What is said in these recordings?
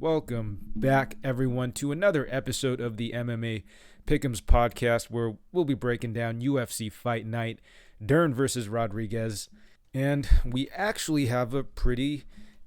Welcome back, everyone, to another episode of the MMA Pick'ems podcast, where we'll be breaking down UFC Fight Night, Dern versus Rodriguez, and we actually have a pretty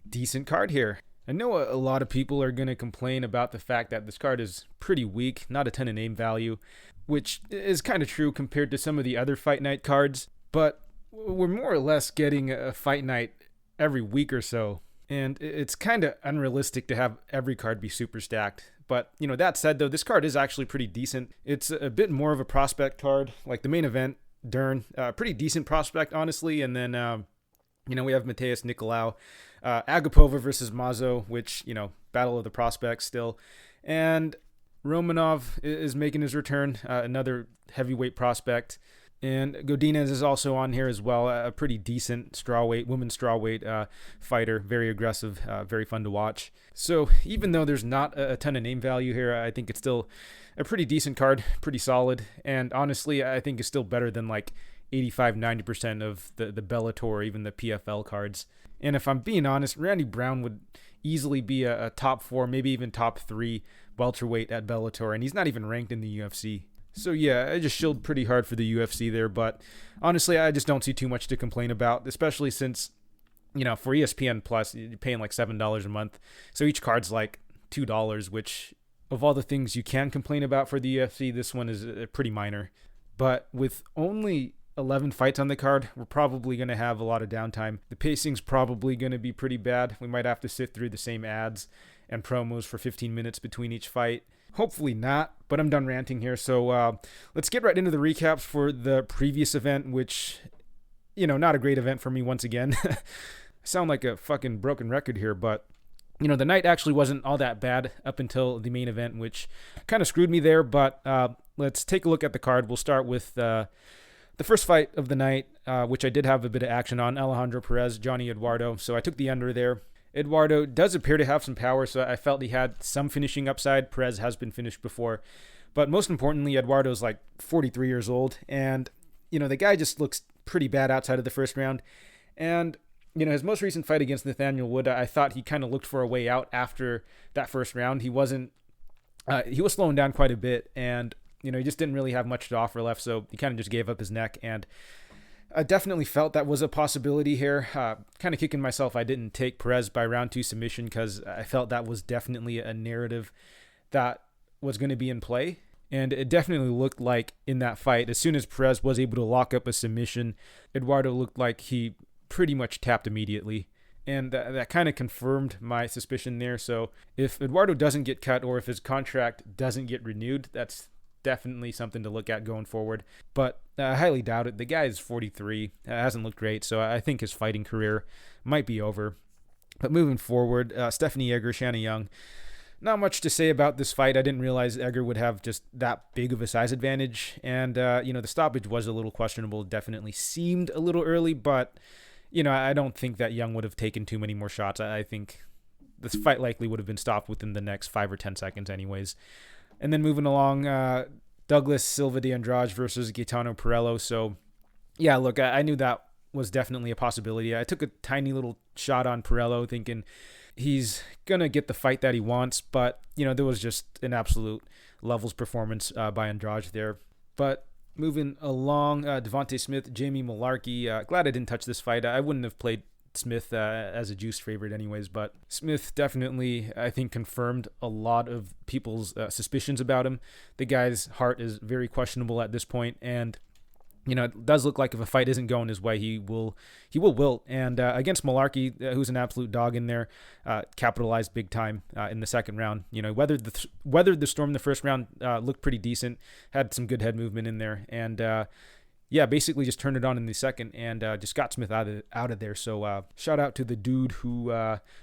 decent card here. I know a lot of people are going to complain about the fact that this card is pretty weak, not a ton of name value, which is kind of true compared to some of the other Fight Night cards, but we're more or less getting a Fight Night every week or so. And it's kind of unrealistic to have every card be super stacked. But, that said, though, this card is actually pretty decent. It's a bit more of a prospect card. Like the main event, Dern, pretty decent prospect, honestly. And then, we have Matheus, Nicolau, Agapova versus Mazo, which, battle of the prospects still. And Romanov is making his return, another heavyweight prospect. And Godinez is also on here as well, a pretty decent women's strawweight fighter, very aggressive, very fun to watch. So even though there's not a ton of name value here, I think it's still a pretty decent card, pretty solid. And honestly, I think it's still better than like 85-90% of the Bellator or even the PFL cards. And if I'm being honest, Randy Brown would easily be a top 4, maybe even top 3 welterweight at Bellator, and he's not even ranked in the UFC. So yeah, I just shilled pretty hard for the UFC there, but honestly, I just don't see too much to complain about, especially since, for ESPN Plus, you're paying like $7 a month. So each card's like $2, which of all the things you can complain about for the UFC, this one is pretty minor. But with only 11 fights on the card, we're probably going to have a lot of downtime. The pacing's probably going to be pretty bad. We might have to sit through the same ads and promos for 15 minutes between each fight. Hopefully not, but I'm done ranting here. So let's get right into the recaps for the previous event, which, not a great event for me once again. I sound like a fucking broken record here, but, the night actually wasn't all that bad up until the main event, which kind of screwed me there. But let's take a look at the card. We'll start with the first fight of the night, which I did have a bit of action on, Alejandro Perez, Johnny Eduardo. So I took the under there. Eduardo does appear to have some power, so I felt he had some finishing upside. Perez has been finished before. But most importantly, Eduardo's like 43 years old, and, the guy just looks pretty bad outside of the first round. And, his most recent fight against Nathaniel Wood, I thought he kind of looked for a way out after that first round. He was slowing down quite a bit, and, he just didn't really have much to offer left, so he kind of just gave up his neck. And I definitely felt that was a possibility here. Kind of kicking myself I didn't take Perez by round 2 submission, because I felt that was definitely a narrative that was going to be in play. And it definitely looked like in that fight, as soon as Perez was able to lock up a submission, Eduardo looked like he pretty much tapped immediately. And that kind of confirmed my suspicion there. So if Eduardo doesn't get cut, or if his contract doesn't get renewed, that's definitely something to look at going forward, but I highly doubt it. The guy is 43, hasn't looked great, so I think his fighting career might be over. But moving forward, Stephanie Egger, Shanna Young, not much to say about this fight. I didn't realize Egger would have just that big of a size advantage, and the stoppage was a little questionable. Definitely seemed a little early, but I don't think that Young would have taken too many more shots. I think this fight likely would have been stopped within the next 5 or 10 seconds anyways. And then moving along, Douglas Silva de Andrade versus Gaetano Perello. So, yeah, look, I knew that was definitely a possibility. I took a tiny little shot on Perello, thinking he's going to get the fight that he wants. But, there was just an absolute levels performance by Andrade there. But moving along, Devontae Smith, Jamie Mullarkey. Glad I didn't touch this fight. I wouldn't have played Smith as a juice favorite anyways, but Smith definitely, I think, confirmed a lot of people's suspicions about him. The guy's heart is very questionable at this point, and it does look like if a fight isn't going his way, he will wilt. And against Mullarkey, who's an absolute dog in there, capitalized big time in the second round. Weathered the storm in the first round, looked pretty decent, had some good head movement in there, and basically just turned it on in the second and just got Smith out of there. So shout out to the dude who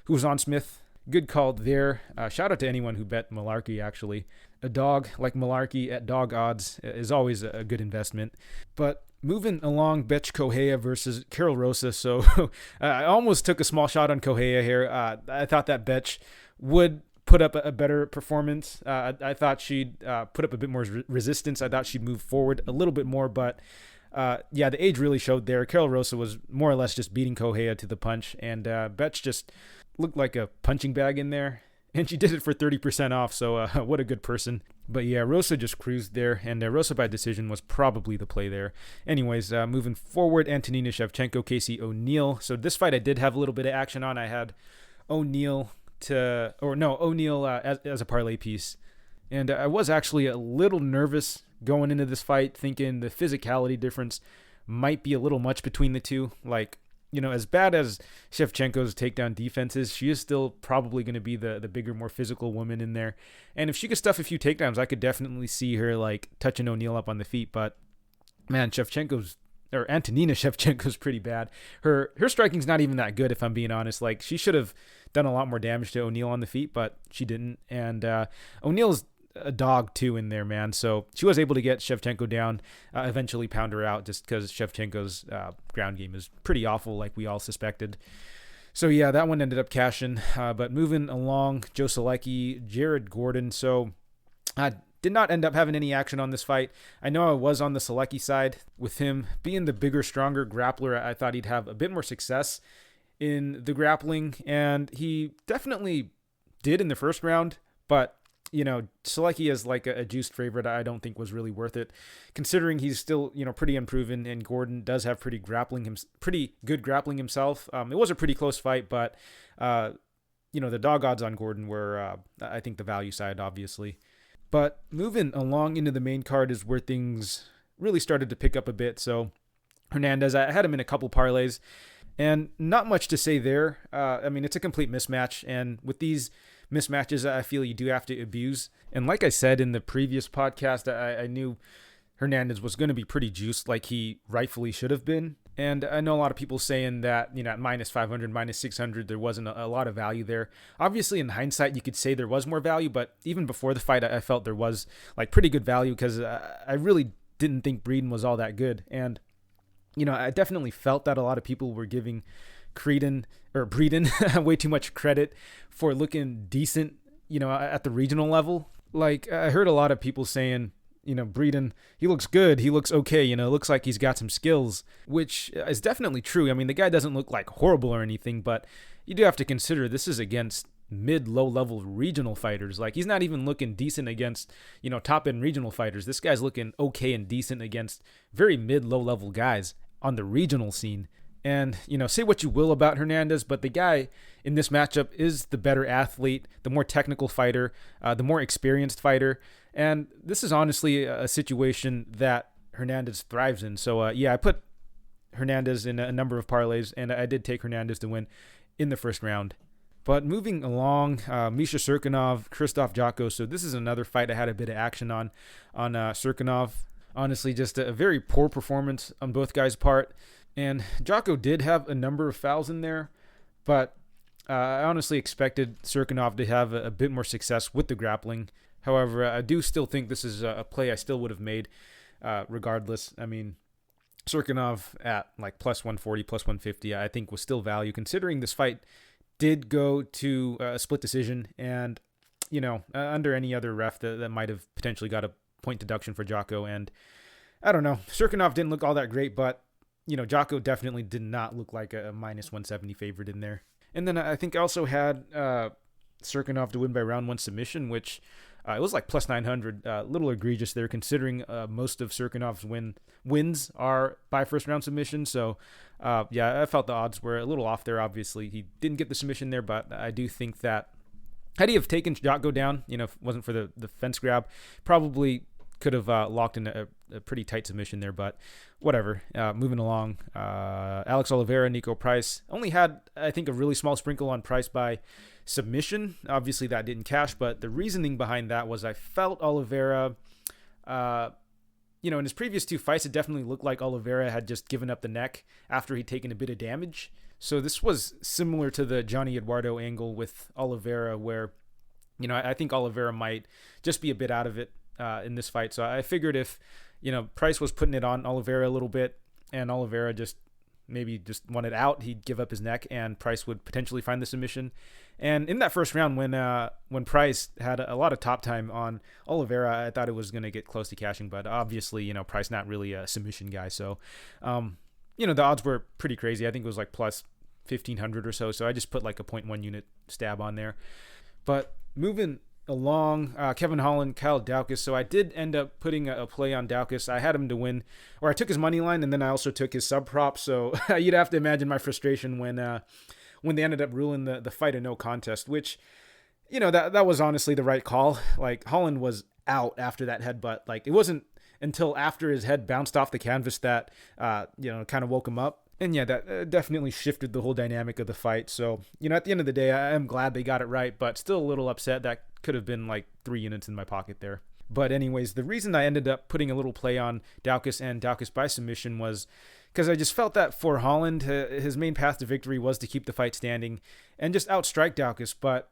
was on Smith. Good call there. Shout out to anyone who bet Mullarkey, actually. A dog like Mullarkey at dog odds is always a good investment. But moving along, Betch Correia versus Carol Rosa. So I almost took a small shot on Correia here. I thought that Betch would put up a better performance. I thought she'd put up a bit more resistance. I thought she'd move forward a little bit more, but the age really showed there. Carol Rosa was more or less just beating Correia to the punch, and Betch just looked like a punching bag in there. And she did it for 30% off, so what a good person. But yeah, Rosa just cruised there, and Rosa by decision was probably the play there. Anyways, moving forward, Antonina Shevchenko, Casey O'Neill. So this fight I did have a little bit of action on. I had O'Neill as a parlay piece. And I was actually a little nervous going into this fight, thinking the physicality difference might be a little much between the two. Like, as bad as Shevchenko's takedown defense is, she is still probably going to be the bigger, more physical woman in there. And if she could stuff a few takedowns, I could definitely see her like touching O'Neill up on the feet. But man, Antonina Shevchenko's pretty bad. Her striking's not even that good, if I'm being honest. Like, she should have done a lot more damage to O'Neill on the feet, but she didn't. And O'Neill's a dog too in there, man. So she was able to get Shevchenko down, eventually pound her out, just because Shevchenko's ground game is pretty awful, like we all suspected. So yeah, that one ended up cashing. But moving along, Joe Solecki, Jared Gordon. So I did not end up having any action on this fight. I know I was on the Solecki side. With him being the bigger, stronger grappler, I thought he'd have a bit more success in the grappling, and he definitely did in the first round, but Solecki as like a juiced favorite, I don't think was really worth it, considering he's still, pretty unproven, and Gordon does have pretty good grappling himself. It was a pretty close fight, but the dog odds on Gordon were, I think, the value side, obviously. But moving along into the main card is where things really started to pick up a bit. So Hernandez, I had him in a couple parlays, and not much to say there. It's a complete mismatch, and with these mismatches, I feel you do have to abuse. And like I said in the previous podcast, I knew Hernandez was going to be pretty juiced, like he rightfully should have been. And I know a lot of people saying that, at minus 500, minus 600, there wasn't a lot of value there. Obviously, in hindsight, you could say there was more value, but even before the fight, I felt there was like pretty good value, because I really didn't think Breeden was all that good. And, I definitely felt that a lot of people were giving Breeden way too much credit for looking decent, at the regional level. Like, I heard a lot of people saying, Breeden, he looks good, he looks okay, looks like he's got some skills, which is definitely true. I mean, the guy doesn't look like horrible or anything, but you do have to consider this is against low level regional fighters. Like, he's not even looking decent against, top end regional fighters. This guy's looking okay and decent against very low level guys on the regional scene. And, say what you will about Hernandez, but the guy in this matchup is the better athlete, the more technical fighter, the more experienced fighter. And this is honestly a situation that Hernandez thrives in. So, I put Hernandez in a number of parlays, and I did take Hernandez to win in the first round. But moving along, Misha Cirkunov, Krzysztof Jotko. So this is another fight I had a bit of action on Cirkunov. Honestly, just a very poor performance on both guys' part. And Jotko did have a number of fouls in there, but I honestly expected Cirkunov to have a bit more success with the grappling. However, I do still think this is a play I still would have made regardless. I mean, Cirkunov at like plus 140, plus 150, I think was still value, considering this fight did go to a split decision, and, under any other ref that might have potentially got a point deduction for Jotko. And I don't know, Cirkunov didn't look all that great, but Jotko definitely did not look like a minus 170 favorite in there. And then I think I also had Cirkunov to win by round one submission, which it was like plus 900. A little egregious there, considering most of Cirkunov's wins are by first round submission. So, I felt the odds were a little off there. Obviously, he didn't get the submission there, but I do think that had he have taken Jotko down, if it wasn't for the fence grab, probably could have locked in a pretty tight submission there, but whatever. Moving along, Alex Oliveira, Nico Price only had, I think, a really small sprinkle on Price by submission. Obviously, that didn't cash, but the reasoning behind that was I felt Oliveira, in his previous two fights, it definitely looked like Oliveira had just given up the neck after he'd taken a bit of damage. So this was similar to the Johnny Eduardo angle with Oliveira, where, I think Oliveira might just be a bit out of it in this fight. So I figured if, Price was putting it on Oliveira a little bit, and Oliveira just wanted out, he'd give up his neck, and Price would potentially find the submission. And in that first round, when Price had a lot of top time on Oliveira, I thought it was going to get close to cashing, but obviously, Price not really a submission guy. So, the odds were pretty crazy. I think it was like plus 1,500 or so. So I just put like a 0.1 unit stab on there. But moving along, Kevin Holland, Kyle Daukaus. So I did end up putting a play on Daukaus. I had him to win, or I took his money line, and then I also took his sub prop. So you'd have to imagine my frustration when they ended up ruling the fight a no contest, which, that was honestly the right call. Like, Holland was out after that headbutt. Like, it wasn't until after his head bounced off the canvas that, kind of woke him up. And yeah, that definitely shifted the whole dynamic of the fight. So, at the end of the day, I am glad they got it right, but still a little upset. That could have been like 3 units in my pocket there. But anyways, the reason I ended up putting a little play on Daukaus and Daukaus by submission was because I just felt that for Holland, his main path to victory was to keep the fight standing and just outstrike Daukaus. But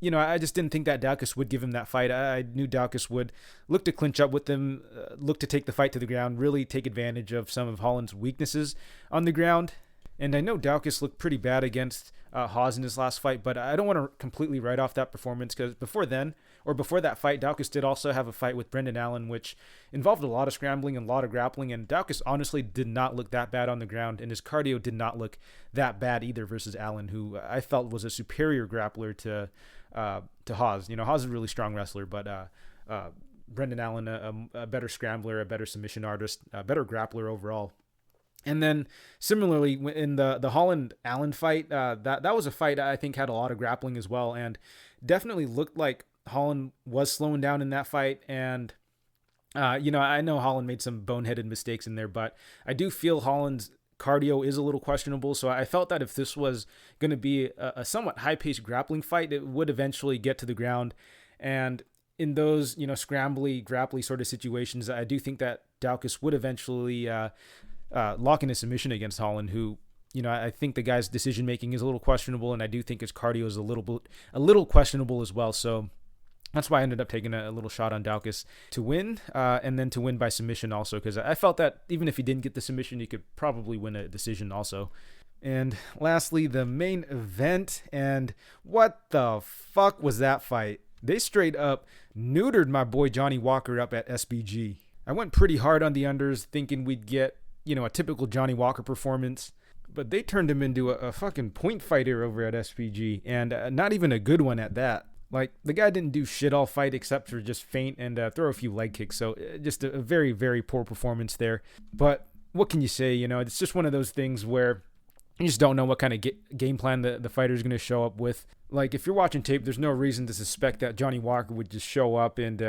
I just didn't think that Daukaus would give him that fight. I knew Daukaus would look to clinch up with him, look to take the fight to the ground, really take advantage of some of Holland's weaknesses on the ground. And I know Daukaus looked pretty bad against Hawes in his last fight, but I don't want to completely write off that performance because before that fight, Daukaus did also have a fight with Brendan Allen, which involved a lot of scrambling and a lot of grappling, and Daukaus honestly did not look that bad on the ground, and his cardio did not look that bad either versus Allen, who I felt was a superior grappler to Hawes. Hawes is a really strong wrestler, but Brendan Allen, a better scrambler, a better submission artist, a better grappler overall. And then similarly in the Holland-Allen fight, that was a fight I think had a lot of grappling as well, and definitely looked like Holland was slowing down in that fight. And I know Holland made some boneheaded mistakes in there, but I do feel Holland's cardio is a little questionable. So I felt that if this was going to be a somewhat high-paced grappling fight, it would eventually get to the ground. And in those, scrambly, grapply sort of situations, I do think that Daukaus would eventually lock in a submission against Holland, who, I think the guy's decision-making is a little questionable, and I do think his cardio is a little questionable as well. So that's why I ended up taking a little shot on Daukaus to win, and then to win by submission also, because I felt that even if he didn't get the submission, he could probably win a decision also. And lastly, the main event, and what the fuck was that fight? They straight up neutered my boy Johnny Walker up at SBG. I went pretty hard on the unders, thinking we'd get, a typical Johnny Walker performance, but they turned him into a fucking point fighter over at SPG, and not even a good one at that. Like, the guy didn't do shit all fight except for just feint and throw a few leg kicks, so just a very, very poor performance there. But what can you say? It's just one of those things where you just don't know what kind of game plan the fighter's going to show up with. Like, if you're watching tape, there's no reason to suspect that Johnny Walker would just show up and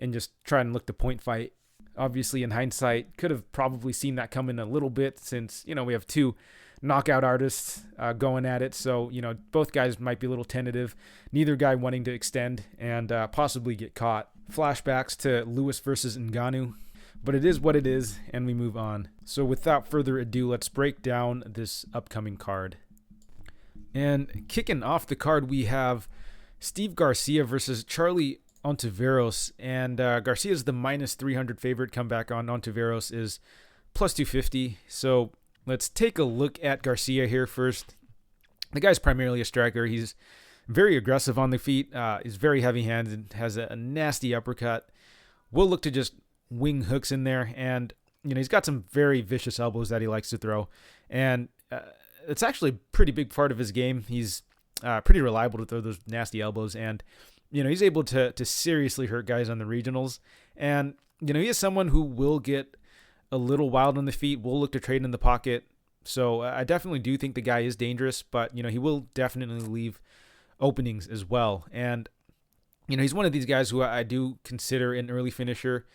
just try and look to point fight. Obviously, in hindsight, could have probably seen that coming a little bit since, we have 2 knockout artists going at it. So, both guys might be a little tentative. Neither guy wanting to extend and possibly get caught. Flashbacks to Lewis versus Ngannou. But it is what it is, and we move on. So without further ado, let's break down this upcoming card. And kicking off the card, we have Steve Garcia versus Charlie Ontiveros, and Garcia is the minus 300 favorite. Comeback on Ontiveros is plus 250. So let's take a look at Garcia here first. The guy's primarily a striker. He's very aggressive on the feet. He's very heavy-handed, has a nasty uppercut. Will look to just wing hooks in there, and he's got some very vicious elbows that he likes to throw, and it's actually a pretty big part of his game. He's pretty reliable to throw those nasty elbows, and he's able to seriously hurt guys on the regionals. And, he is someone who will get a little wild on the feet, will look to trade in the pocket. So I definitely do think the guy is dangerous, but, he will definitely leave openings as well. And, he's one of these guys who I do consider an early finisher.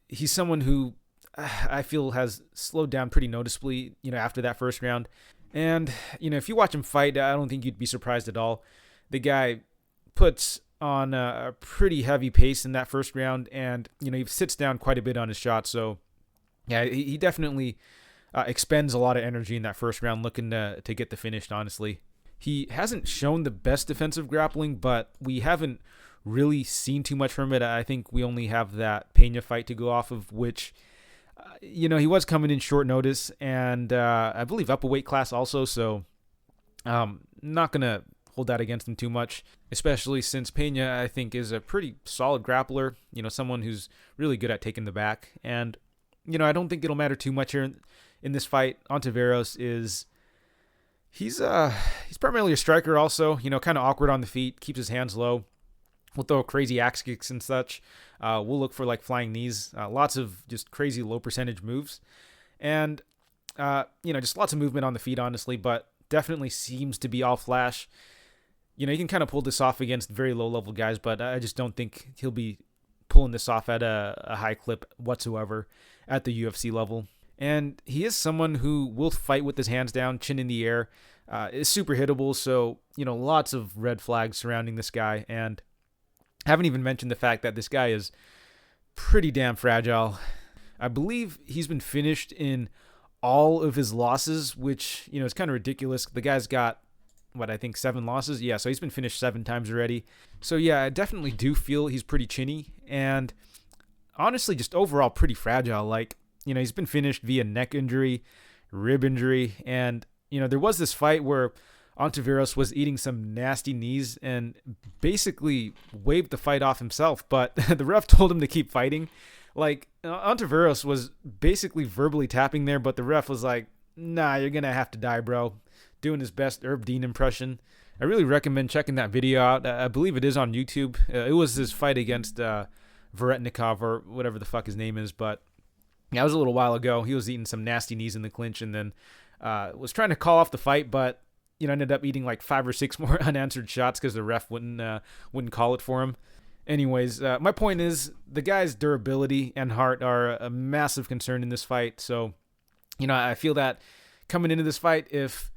He's someone who I feel has slowed down pretty noticeably, after that first round. And, if you watch him fight, I don't think you'd be surprised at all. The guy puts on a pretty heavy pace in that first round, and he sits down quite a bit on his shot. So yeah, he definitely expends a lot of energy in that first round, looking to get the finish. Honestly, he hasn't shown the best defensive grappling, but we haven't really seen too much from it. I think we only have that Pena fight to go off of, which he was coming in short notice, and I believe up a weight class also. So not gonna hold that against him too much, especially since Pena, I think, is a pretty solid grappler, someone who's really good at taking the back. And, I don't think it'll matter too much here in this fight. Ontiveros he's primarily a striker also, kind of awkward on the feet, keeps his hands low. We'll throw crazy axe kicks and such. We'll look for like flying knees, lots of just crazy low percentage moves, and just lots of movement on the feet, honestly. But definitely seems to be all flash. You can kind of pull this off against very low level guys, but I just don't think he'll be pulling this off at a high clip whatsoever at the UFC level. And he is someone who will fight with his hands down, chin in the air, is super hittable. So lots of red flags surrounding this guy, and haven't even mentioned the fact that this guy is pretty damn fragile. I believe he's been finished in all of his losses, which, is kind of ridiculous. The guy's got, I think 7 losses? Yeah, so he's been finished 7 times already. So yeah, I definitely do feel he's pretty chinny, and honestly just overall pretty fragile. Like, he's been finished via neck injury, rib injury, and, there was this fight where Ontiveros was eating some nasty knees and basically waved the fight off himself, but the ref told him to keep fighting. Like, Ontiveros was basically verbally tapping there, but the ref was like, nah, you're going to have to die, bro. Doing his best Herb Dean impression. I really recommend checking that video out. I believe it is on YouTube. It was his fight against Varetnikov or whatever the fuck his name is, but yeah, it was a little while ago. He was eating some nasty knees in the clinch and then was trying to call off the fight, but ended up eating like 5 or 6 more unanswered shots because the ref wouldn't call it for him. Anyways, my point is the guy's durability and heart are a massive concern in this fight. So, I feel that coming into this fight, if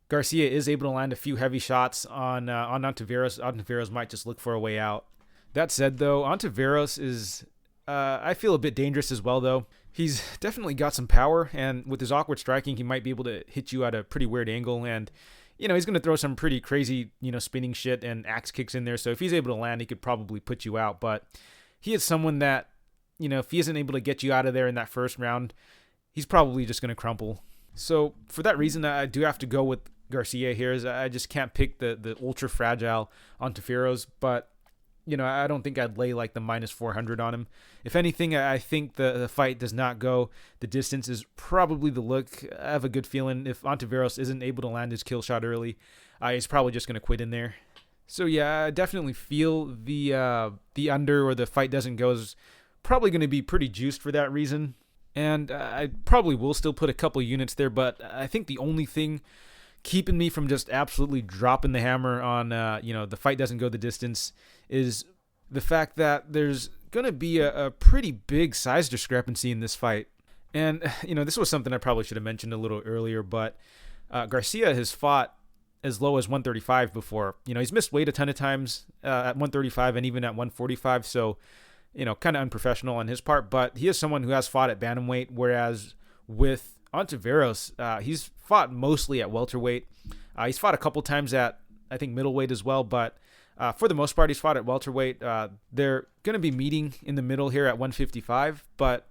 Garcia is able to land a few heavy shots on Ontiveros might just look for a way out. That said, though, Ontiveros is, I feel, a bit dangerous as well, though. He's definitely got some power, and with his awkward striking, he might be able to hit you at a pretty weird angle, and he's going to throw some pretty crazy, spinning shit and axe kicks in there. So if he's able to land, he could probably put you out. But he is someone that, if he isn't able to get you out of there in that first round, he's probably just going to crumple. So for that reason, I do have to go with Garcia here. I just can't pick the ultra fragile Ontiveros. But, I don't think I'd lay like the minus 400 on him. If anything, I think the fight does not go the distance is probably the look. I have a good feeling if Ontiveros isn't able to land his kill shot early, he's probably just going to quit in there. So yeah, I definitely feel the under or the fight doesn't go is probably going to be pretty juiced for that reason. And I probably will still put a couple units there, but I think the only thing keeping me from just absolutely dropping the hammer on, the fight doesn't go the distance is the fact that there's going to be a pretty big size discrepancy in this fight. And, this was something I probably should have mentioned a little earlier, but Garcia has fought as low as 135 before. He's missed weight a ton of times at 135 and even at 145, so, kind of unprofessional on his part, but he is someone who has fought at bantamweight, whereas with Ontiveros, he's fought mostly at welterweight. He's fought a couple times at, I think, middleweight as well, but for the most part, he's fought at welterweight. They're going to be meeting in the middle here at 155, but,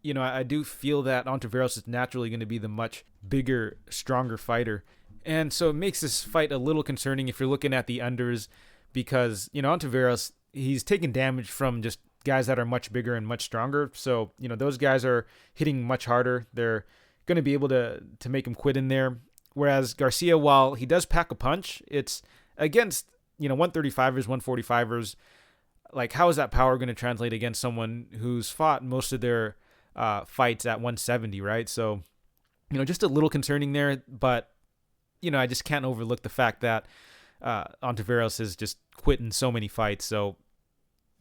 I do feel that Ontiveros is naturally going to be the much bigger, stronger fighter. And so it makes this fight a little concerning if you're looking at the unders because, Ontiveros, he's taking damage from just guys that are much bigger and much stronger. So, those guys are hitting much harder. They're going to be able to make him quit in there. Whereas Garcia, while he does pack a punch, it's against, 135ers, 145ers. Like, how is that power going to translate against someone who's fought most of their fights at 170, right? So, just a little concerning there. But, I just can't overlook the fact that Ontiveros has just quit in so many fights. So,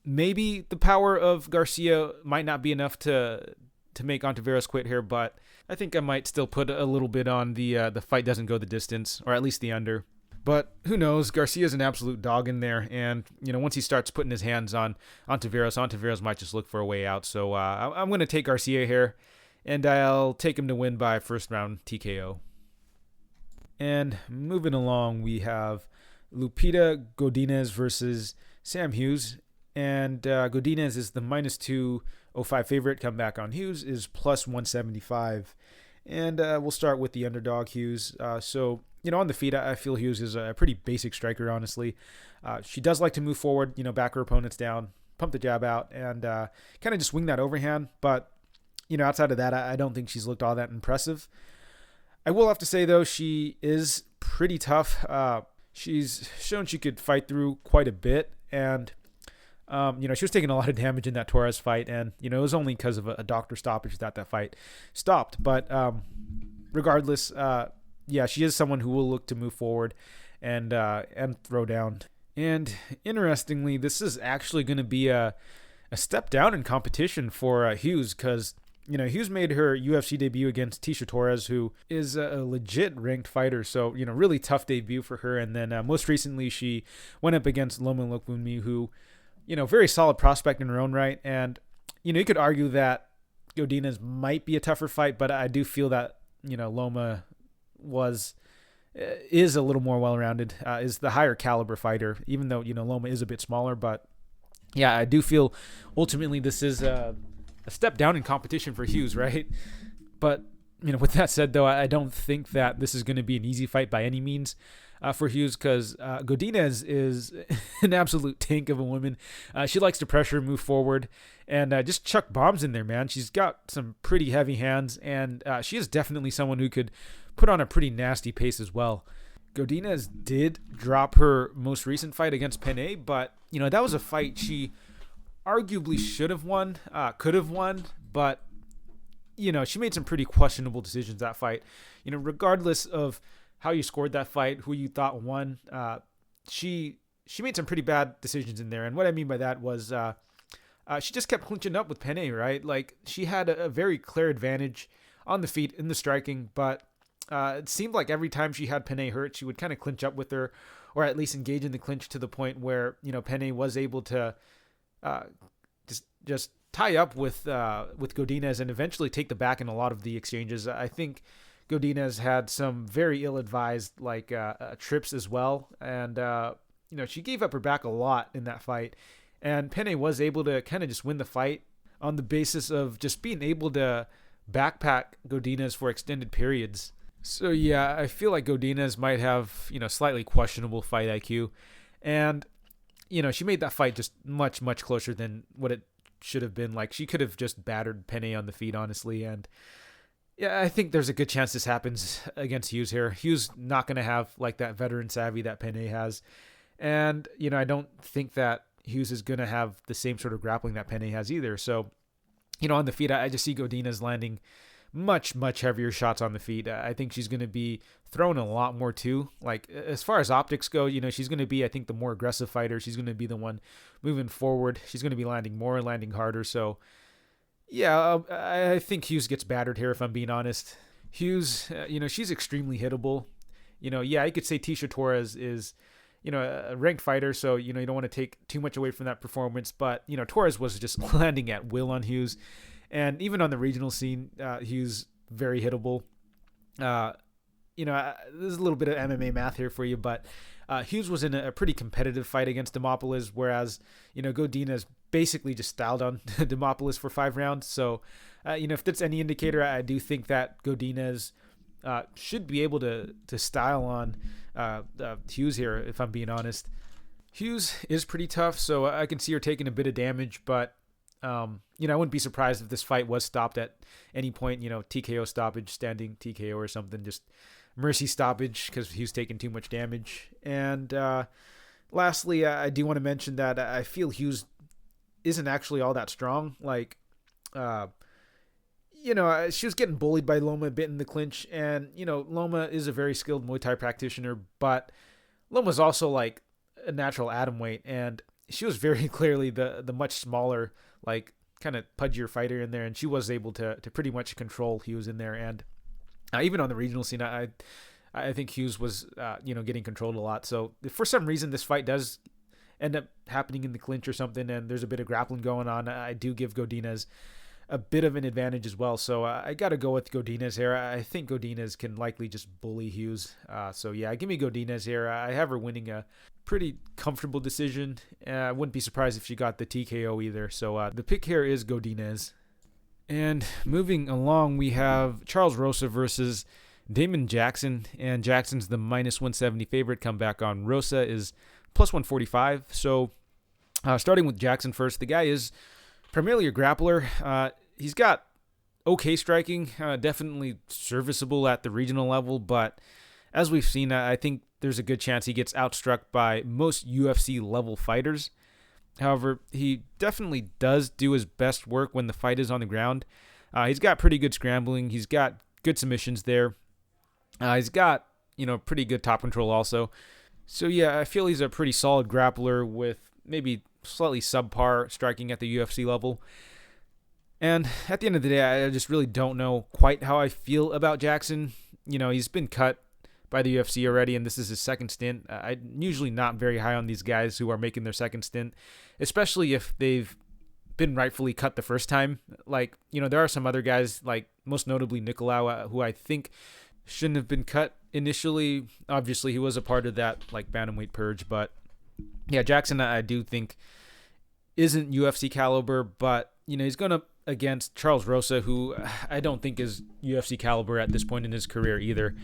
maybe the power of Garcia might not be enough to make Ontiveros quit here, but I think I might still put a little bit on the fight doesn't go the distance, or at least the under. But who knows? Garcia's an absolute dog in there, and once he starts putting his hands on Ontiveros might just look for a way out. So I'm going to take Garcia here, and I'll take him to win by first round TKO. And moving along, we have Lupita Godinez versus Sam Hughes. And Godinez is the minus 205 favorite. Comeback on Hughes is plus 175. And we'll start with the underdog, Hughes. So, on the feet, I feel Hughes is a pretty basic striker, honestly. She does like to move forward, back her opponents down, pump the jab out, and kind of just wing that overhand. But, outside of that, I don't think she's looked all that impressive. I will have to say, though, she is pretty tough. She's shown she could fight through quite a bit. And She was taking a lot of damage in that Torres fight, and it was only because of a doctor stoppage that fight stopped. But regardless, she is someone who will look to move forward and throw down. And interestingly, this is actually going to be a step down in competition for Hughes, because Hughes made her UFC debut against Tecia Torres, who is a legit ranked fighter. So, really tough debut for her. And then most recently, she went up against Loma Lookboonmee, who, very solid prospect in her own right. And, you could argue that Godinez might be a tougher fight, but I do feel that, Loma is a little more well-rounded, is the higher caliber fighter, even though, Loma is a bit smaller. But, yeah, I do feel ultimately this is a step down in competition for Hughes, right? But, with that said, though, I don't think that this is going to be an easy fight by any means for Hughes, because Godinez is an absolute tank of a woman. She likes to pressure, move forward, and just chuck bombs in there, man. She's got some pretty heavy hands, and she is definitely someone who could put on a pretty nasty pace as well. Godinez did drop her most recent fight against Penne, but, that was a fight she arguably should have won, could have won, but she made some pretty questionable decisions that fight. Regardless of how you scored that fight, who you thought won, she made some pretty bad decisions in there. And what I mean by that was she just kept clinching up with Penne, right? Like, she had a very clear advantage on the feet in the striking, but it seemed like every time she had Penne hurt, she would kind of clinch up with her, or at least engage in the clinch to the point where Penne was able to just tie up with Godinez and eventually take the back in a lot of the exchanges. I think Godinez had some very ill-advised trips as well, and she gave up her back a lot in that fight, and Penne was able to kind of just win the fight on the basis of just being able to backpack Godinez for extended periods. So yeah, I feel like Godinez might have slightly questionable fight IQ, and she made that fight just much, much closer than what it should have been. Like, she could have just battered Penne on the feet, honestly. And yeah, I think there's a good chance this happens against Hughes here. Hughes not going to have like that veteran savvy that Penne has. And, I don't think that Hughes is going to have the same sort of grappling that Penne has either. So, on the feet, I just see Godinez landing much, much heavier shots on the feet. I think she's going to be throwing a lot more too. Like, as far as optics go, she's going to be, I think, the more aggressive fighter. She's going to be the one moving forward. She's going to be landing more, landing harder. So, yeah, I think Hughes gets battered here, if I'm being honest. Hughes, she's extremely hittable. You could say Tecia Torres is, a ranked fighter, so, you don't want to take too much away from that performance. But, Torres was just landing at will on Hughes. And even on the regional scene, Hughes very hittable. There's a little bit of MMA math here for you, but Hughes was in a pretty competitive fight against Demopoulos, whereas, Godinez basically just styled on Demopoulos for 5 rounds. So, if that's any indicator, I do think that Godinez should be able to style on Hughes here, if I'm being honest. Hughes is pretty tough, so I can see her taking a bit of damage, but I wouldn't be surprised if this fight was stopped at any point, TKO stoppage, standing TKO or something, just mercy stoppage because Hughes taking too much damage. And lastly, I do want to mention that I feel Hughes isn't actually all that strong. Like, she was getting bullied by Loma a bit in the clinch, and, Loma is a very skilled Muay Thai practitioner, but Loma's also like a natural atom weight, and she was very clearly the much smaller, like, kind of pudgier fighter in there, and she was able to pretty much control Hughes in there. And even on the regional scene, I think Hughes was getting controlled a lot. So if for some reason this fight does end up happening in the clinch or something, and there's a bit of grappling going on, I do give Godinez a bit of an advantage as well. So I got to go with Godinez here. I think Godinez can likely just bully Hughes. So yeah, give me Godinez here. I have her winning a pretty comfortable decision. I wouldn't be surprised if she got the TKO either. So the pick here is Godinez. And moving along, we have Charles Rosa versus Damon Jackson. And Jackson's the minus 170 favorite. Comeback on Rosa is plus 145. So starting with Jackson first, the guy is primarily a grappler. He's got okay striking, definitely serviceable at the regional level, but as we've seen, I think there's a good chance he gets outstruck by most UFC level fighters. However, he definitely does do his best work when the fight is on the ground. He's got pretty good scrambling. He's got good submissions there. He's got, pretty good top control also. So yeah, I feel he's a pretty solid grappler with maybe slightly subpar striking at the UFC level. And at the end of the day, I just really don't know quite how I feel about Jackson. He's been cut by the UFC already, and this is his second stint. I'm usually not very high on these guys who are making their second stint, especially if they've been rightfully cut the first time. Like, there are some other guys, like most notably Nicolau, who I think shouldn't have been cut initially. Obviously, he was a part of that like bantamweight purge, but yeah, Jackson, I do think isn't UFC caliber, but he's going up against Charles Rosa, who I don't think is UFC caliber at this point in his career either.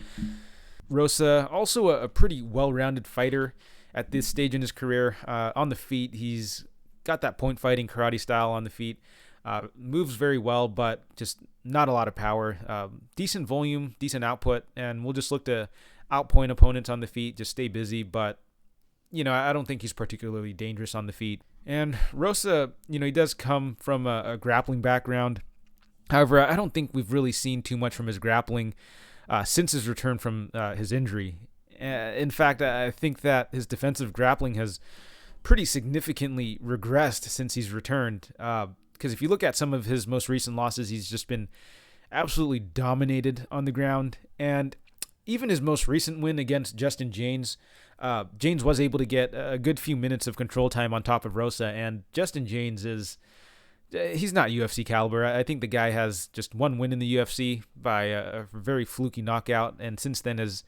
Rosa, also a pretty well-rounded fighter at this stage in his career. On the feet, he's got that point fighting karate style on the feet. Moves very well, but just not a lot of power. Decent volume, decent output, and we'll just look to outpoint opponents on the feet, just stay busy, but I don't think he's particularly dangerous on the feet. And Rosa, he does come from a grappling background. However, I don't think we've really seen too much from his grappling since his return from his injury. In fact, I think that his defensive grappling has pretty significantly regressed since he's returned. Because if you look at some of his most recent losses, he's just been absolutely dominated on the ground. And even his most recent win against Justin James, James was able to get a good few minutes of control time on top of Rosa. And Justin James he's not UFC caliber. I think the guy has just one win in the UFC by a very fluky knockout, and since then has,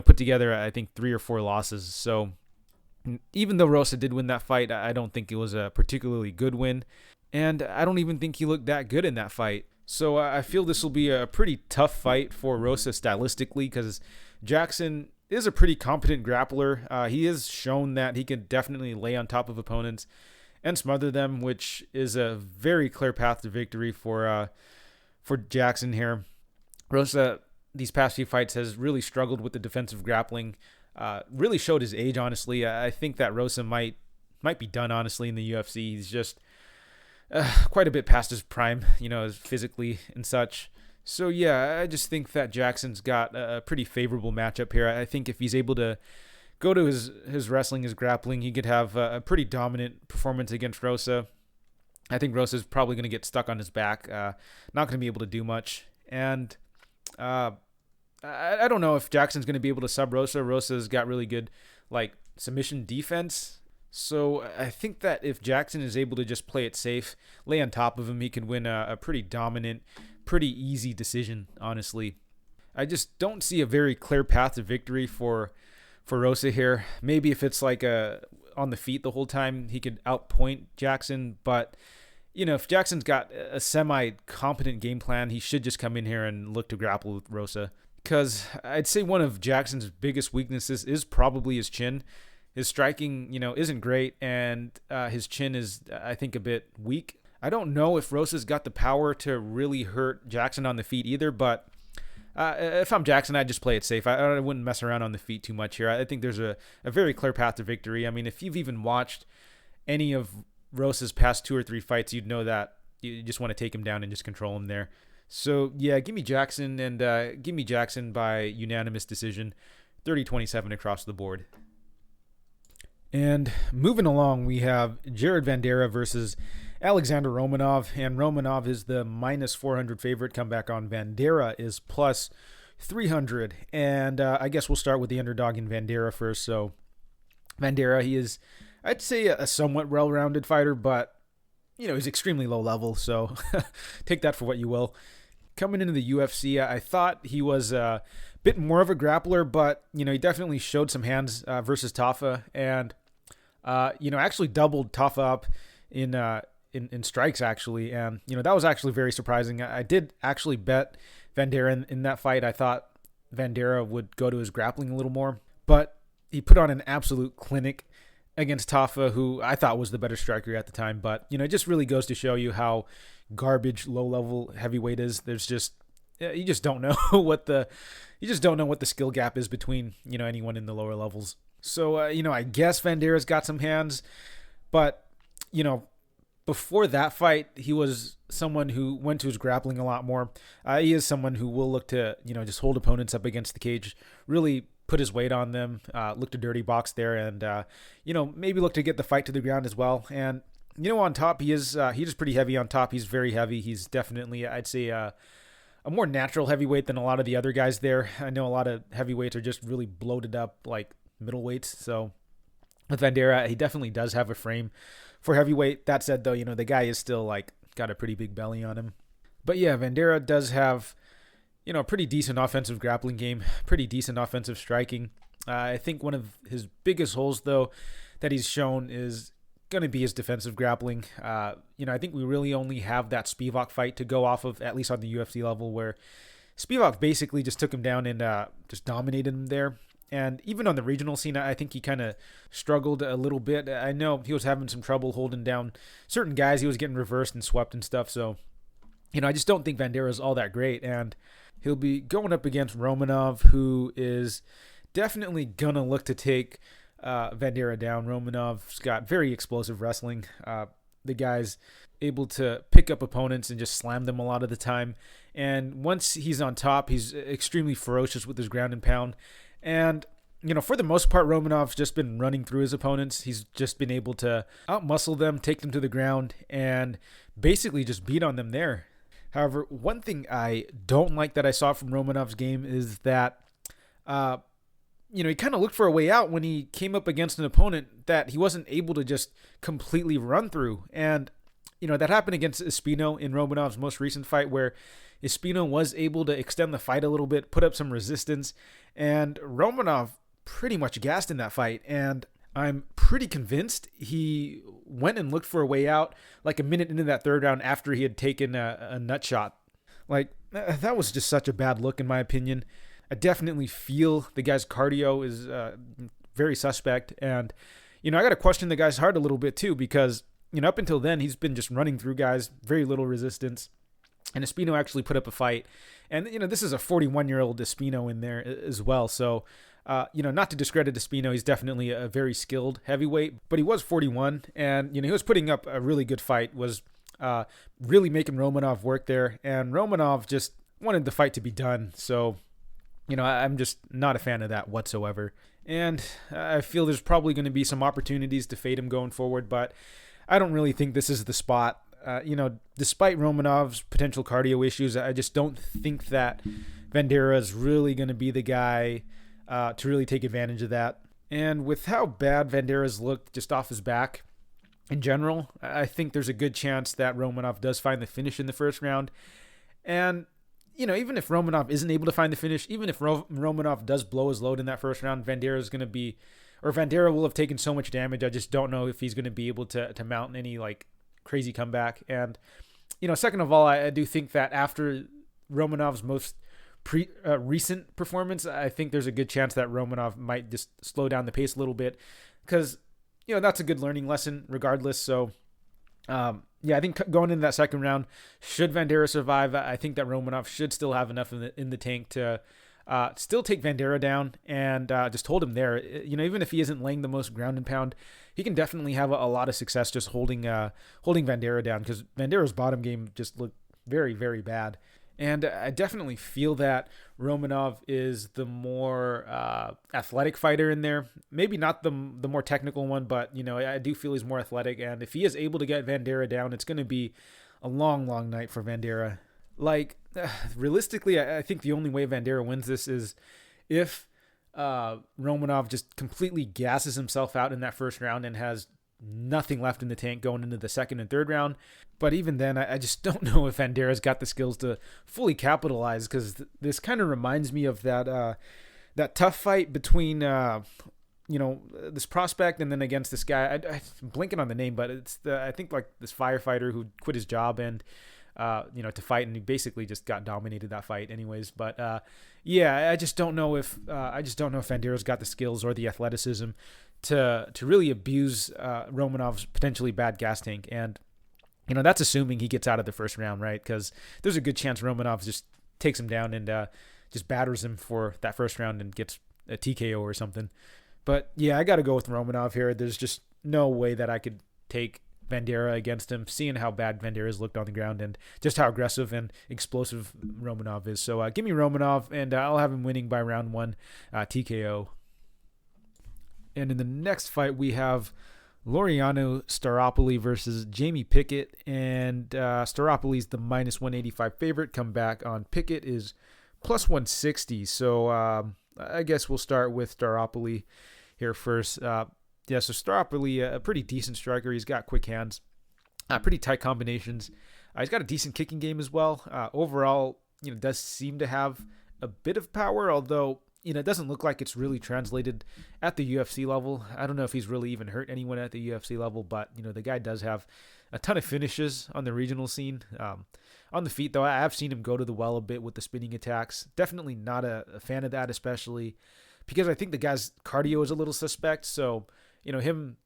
put together, I think, 3 or 4 losses. So even though Rosa did win that fight, I don't think it was a particularly good win, and I don't even think he looked that good in that fight. So I feel this will be a pretty tough fight for Rosa stylistically, because Jackson is a pretty competent grappler. He has shown that he can definitely lay on top of opponents and smother them, which is a very clear path to victory for Jackson here. Rosa, these past few fights, has really struggled with the defensive grappling. Really showed his age, honestly. I think that Rosa might be done, honestly, in the UFC. He's just quite a bit past his prime, physically and such. So yeah, I just think that Jackson's got a pretty favorable matchup here. I think if he's able to go to his wrestling, his grappling, he could have a pretty dominant performance against Rosa. I think Rosa's probably going to get stuck on his back, not going to be able to do much. And I don't know if Jackson's going to be able to sub Rosa. Rosa's got really good submission defense. So I think that if Jackson is able to just play it safe, lay on top of him, he can win a pretty dominant, pretty easy decision, honestly. I just don't see a very clear path to victory for Rosa here. Maybe if it's on the feet the whole time, he could outpoint Jackson. But, if Jackson's got a semi-competent game plan, he should just come in here and look to grapple with Rosa. Because I'd say one of Jackson's biggest weaknesses is probably his chin. His striking, isn't great, and his chin is, I think, a bit weak. I don't know if Rosa's got the power to really hurt Jackson on the feet either, but if I'm Jackson, I'd just play it safe. I wouldn't mess around on the feet too much here. I think there's a very clear path to victory. I mean, if you've even watched any of Rosa's past 2 or 3 fights, you'd know that you just want to take him down and just control him there. So, yeah, give me Jackson, and give me Jackson by unanimous decision, 30-27 across the board. And moving along, we have Jared Vanderaa versus Alexander Romanov, and Romanov is the minus 400 favorite. Comeback on Vanderaa is plus 300, and I guess we'll start with the underdog in Vanderaa first. So Vanderaa, he is, I'd say, a somewhat well-rounded fighter, but he's extremely low level, so take that for what you will. Coming into the UFC, I thought he was a bit more of a grappler, but he definitely showed some hands versus Tafa, and actually doubled Tafa up in strikes, actually. And, that was actually very surprising. I did actually bet Vanderaa in that fight. I thought Vanderaa would go to his grappling a little more, but he put on an absolute clinic against Tafa, who I thought was the better striker at the time. But, it just really goes to show you how garbage low-level heavyweight is. There's just, you just don't know what the skill gap is between, anyone in the lower levels. So, I guess Vandeera's got some hands, but before that fight, he was someone who went to his grappling a lot more. He is someone who will look to, just hold opponents up against the cage, really put his weight on them, look to dirty box there, and, maybe look to get the fight to the ground as well. And, on top, he's pretty heavy on top. He's very heavy. He's definitely, I'd say, a more natural heavyweight than a lot of the other guys there. I know a lot of heavyweights are just really bloated up like middleweights. So with Vanderaa, he definitely does have a frame for heavyweight. That said, though, the guy is still like got a pretty big belly on him. But yeah, Vanderaa does have, a pretty decent offensive grappling game, pretty decent offensive striking. I think one of his biggest holes, though, that he's shown is going to be his defensive grappling. I think we really only have that Spivak fight to go off of, at least on the UFC level, where Spivak basically just took him down and just dominated him there. And even on the regional scene, I think he kind of struggled a little bit. I know he was having some trouble holding down certain guys. He was getting reversed and swept and stuff. So, I just don't think Vanderaa is all that great. And he'll be going up against Romanov, who is definitely going to look to take Vanderaa down. Romanov's got very explosive wrestling. The guy's able to pick up opponents and just slam them a lot of the time. And once he's on top, he's extremely ferocious with his ground and pound. And, for the most part, Romanov's just been running through his opponents. He's just been able to outmuscle them, take them to the ground, and basically just beat on them there. However, one thing I don't like that I saw from Romanov's game is that, he kind of looked for a way out when he came up against an opponent that he wasn't able to just completely run through. And, that happened against Espino in Romanov's most recent fight, where Espino was able to extend the fight a little bit, put up some resistance, and Romanov pretty much gassed in that fight. And I'm pretty convinced he went and looked for a way out like a minute into that third round after he had taken a nut shot. Like, that was just such a bad look, in my opinion. I definitely feel the guy's cardio is very suspect. And, I got to question the guy's heart a little bit too, because, up until then, he's been just running through guys, very little resistance. And Espino actually put up a fight. And, this is a 41-year-old Espino in there as well. So, not to discredit Espino, he's definitely a very skilled heavyweight. But he was 41, and, he was putting up a really good fight, was really making Romanov work there. And Romanov just wanted the fight to be done. So, I'm just not a fan of that whatsoever. And I feel there's probably going to be some opportunities to fade him going forward, but I don't really think this is the spot. Despite Romanov's potential cardio issues, I just don't think that Vanderaa is really going to be the guy to really take advantage of that. And with how bad Vandeera's looked just off his back in general, I think there's a good chance that Romanov does find the finish in the first round. And, even if Romanov isn't able to find the finish, even if Romanov does blow his load in that first round, Vanderaa will have taken so much damage. I just don't know if he's going to be able to mount any like crazy comeback. And, second of all, I do think that after Romanov's most recent performance, I think there's a good chance that Romanov might just slow down the pace a little bit, because, that's a good learning lesson regardless. So, I think going into that second round, should Vanderaa survive, I think that Romanov should still have enough in the tank to still take Vanderaa down and just hold him there. Even if he isn't laying the most ground and pound, he can definitely have a lot of success just holding Vanderaa down, because Vandeera's bottom game just looked very, very bad. And I definitely feel that Romanov is the more athletic fighter in there. Maybe not the more technical one, but, I do feel he's more athletic. And if he is able to get Vanderaa down, it's going to be a long, long night for Vanderaa. Like, realistically, I think the only way Vanderaa wins this is if Romanov just completely gasses himself out in that first round and has nothing left in the tank going into the second and third round. But even then, I just don't know if Vandeera's got the skills to fully capitalize, because this kind of reminds me of that tough fight between this prospect and then against this guy. I'm blanking on the name, but it's I think like this firefighter who quit his job and to fight, and he basically just got dominated that fight anyways. But I just don't know if Vandeera's got the skills or the athleticism to really abuse Romanov's potentially bad gas tank. And that's assuming he gets out of the first round, right? Because there's a good chance Romanov just takes him down and just batters him for that first round and gets a TKO or something. But yeah, I got to go with Romanov here. There's just no way that I could take Vanderaa against him, seeing how bad Vanderaa looked on the ground and just how aggressive and explosive Romanov is. So give me Romanov, and I'll have him winning by round 1 TKO. And in the next fight, we have Laureano Staropoli versus Jamie Pickett. And Staropoli's the minus 185 favorite. Come back on Pickett is plus 160. So I guess we'll start with Staropoli here first. So Staropoli, a pretty decent striker. He's got quick hands, pretty tight combinations. He's got a decent kicking game as well. Overall, does seem to have a bit of power, although it doesn't look like it's really translated at the UFC level. I don't know if he's really even hurt anyone at the UFC level, but the guy does have a ton of finishes on the regional scene. On the feet, though, I've seen him go to the well a bit with the spinning attacks. Definitely not a fan of that, especially because I think the guy's cardio is a little suspect. So, him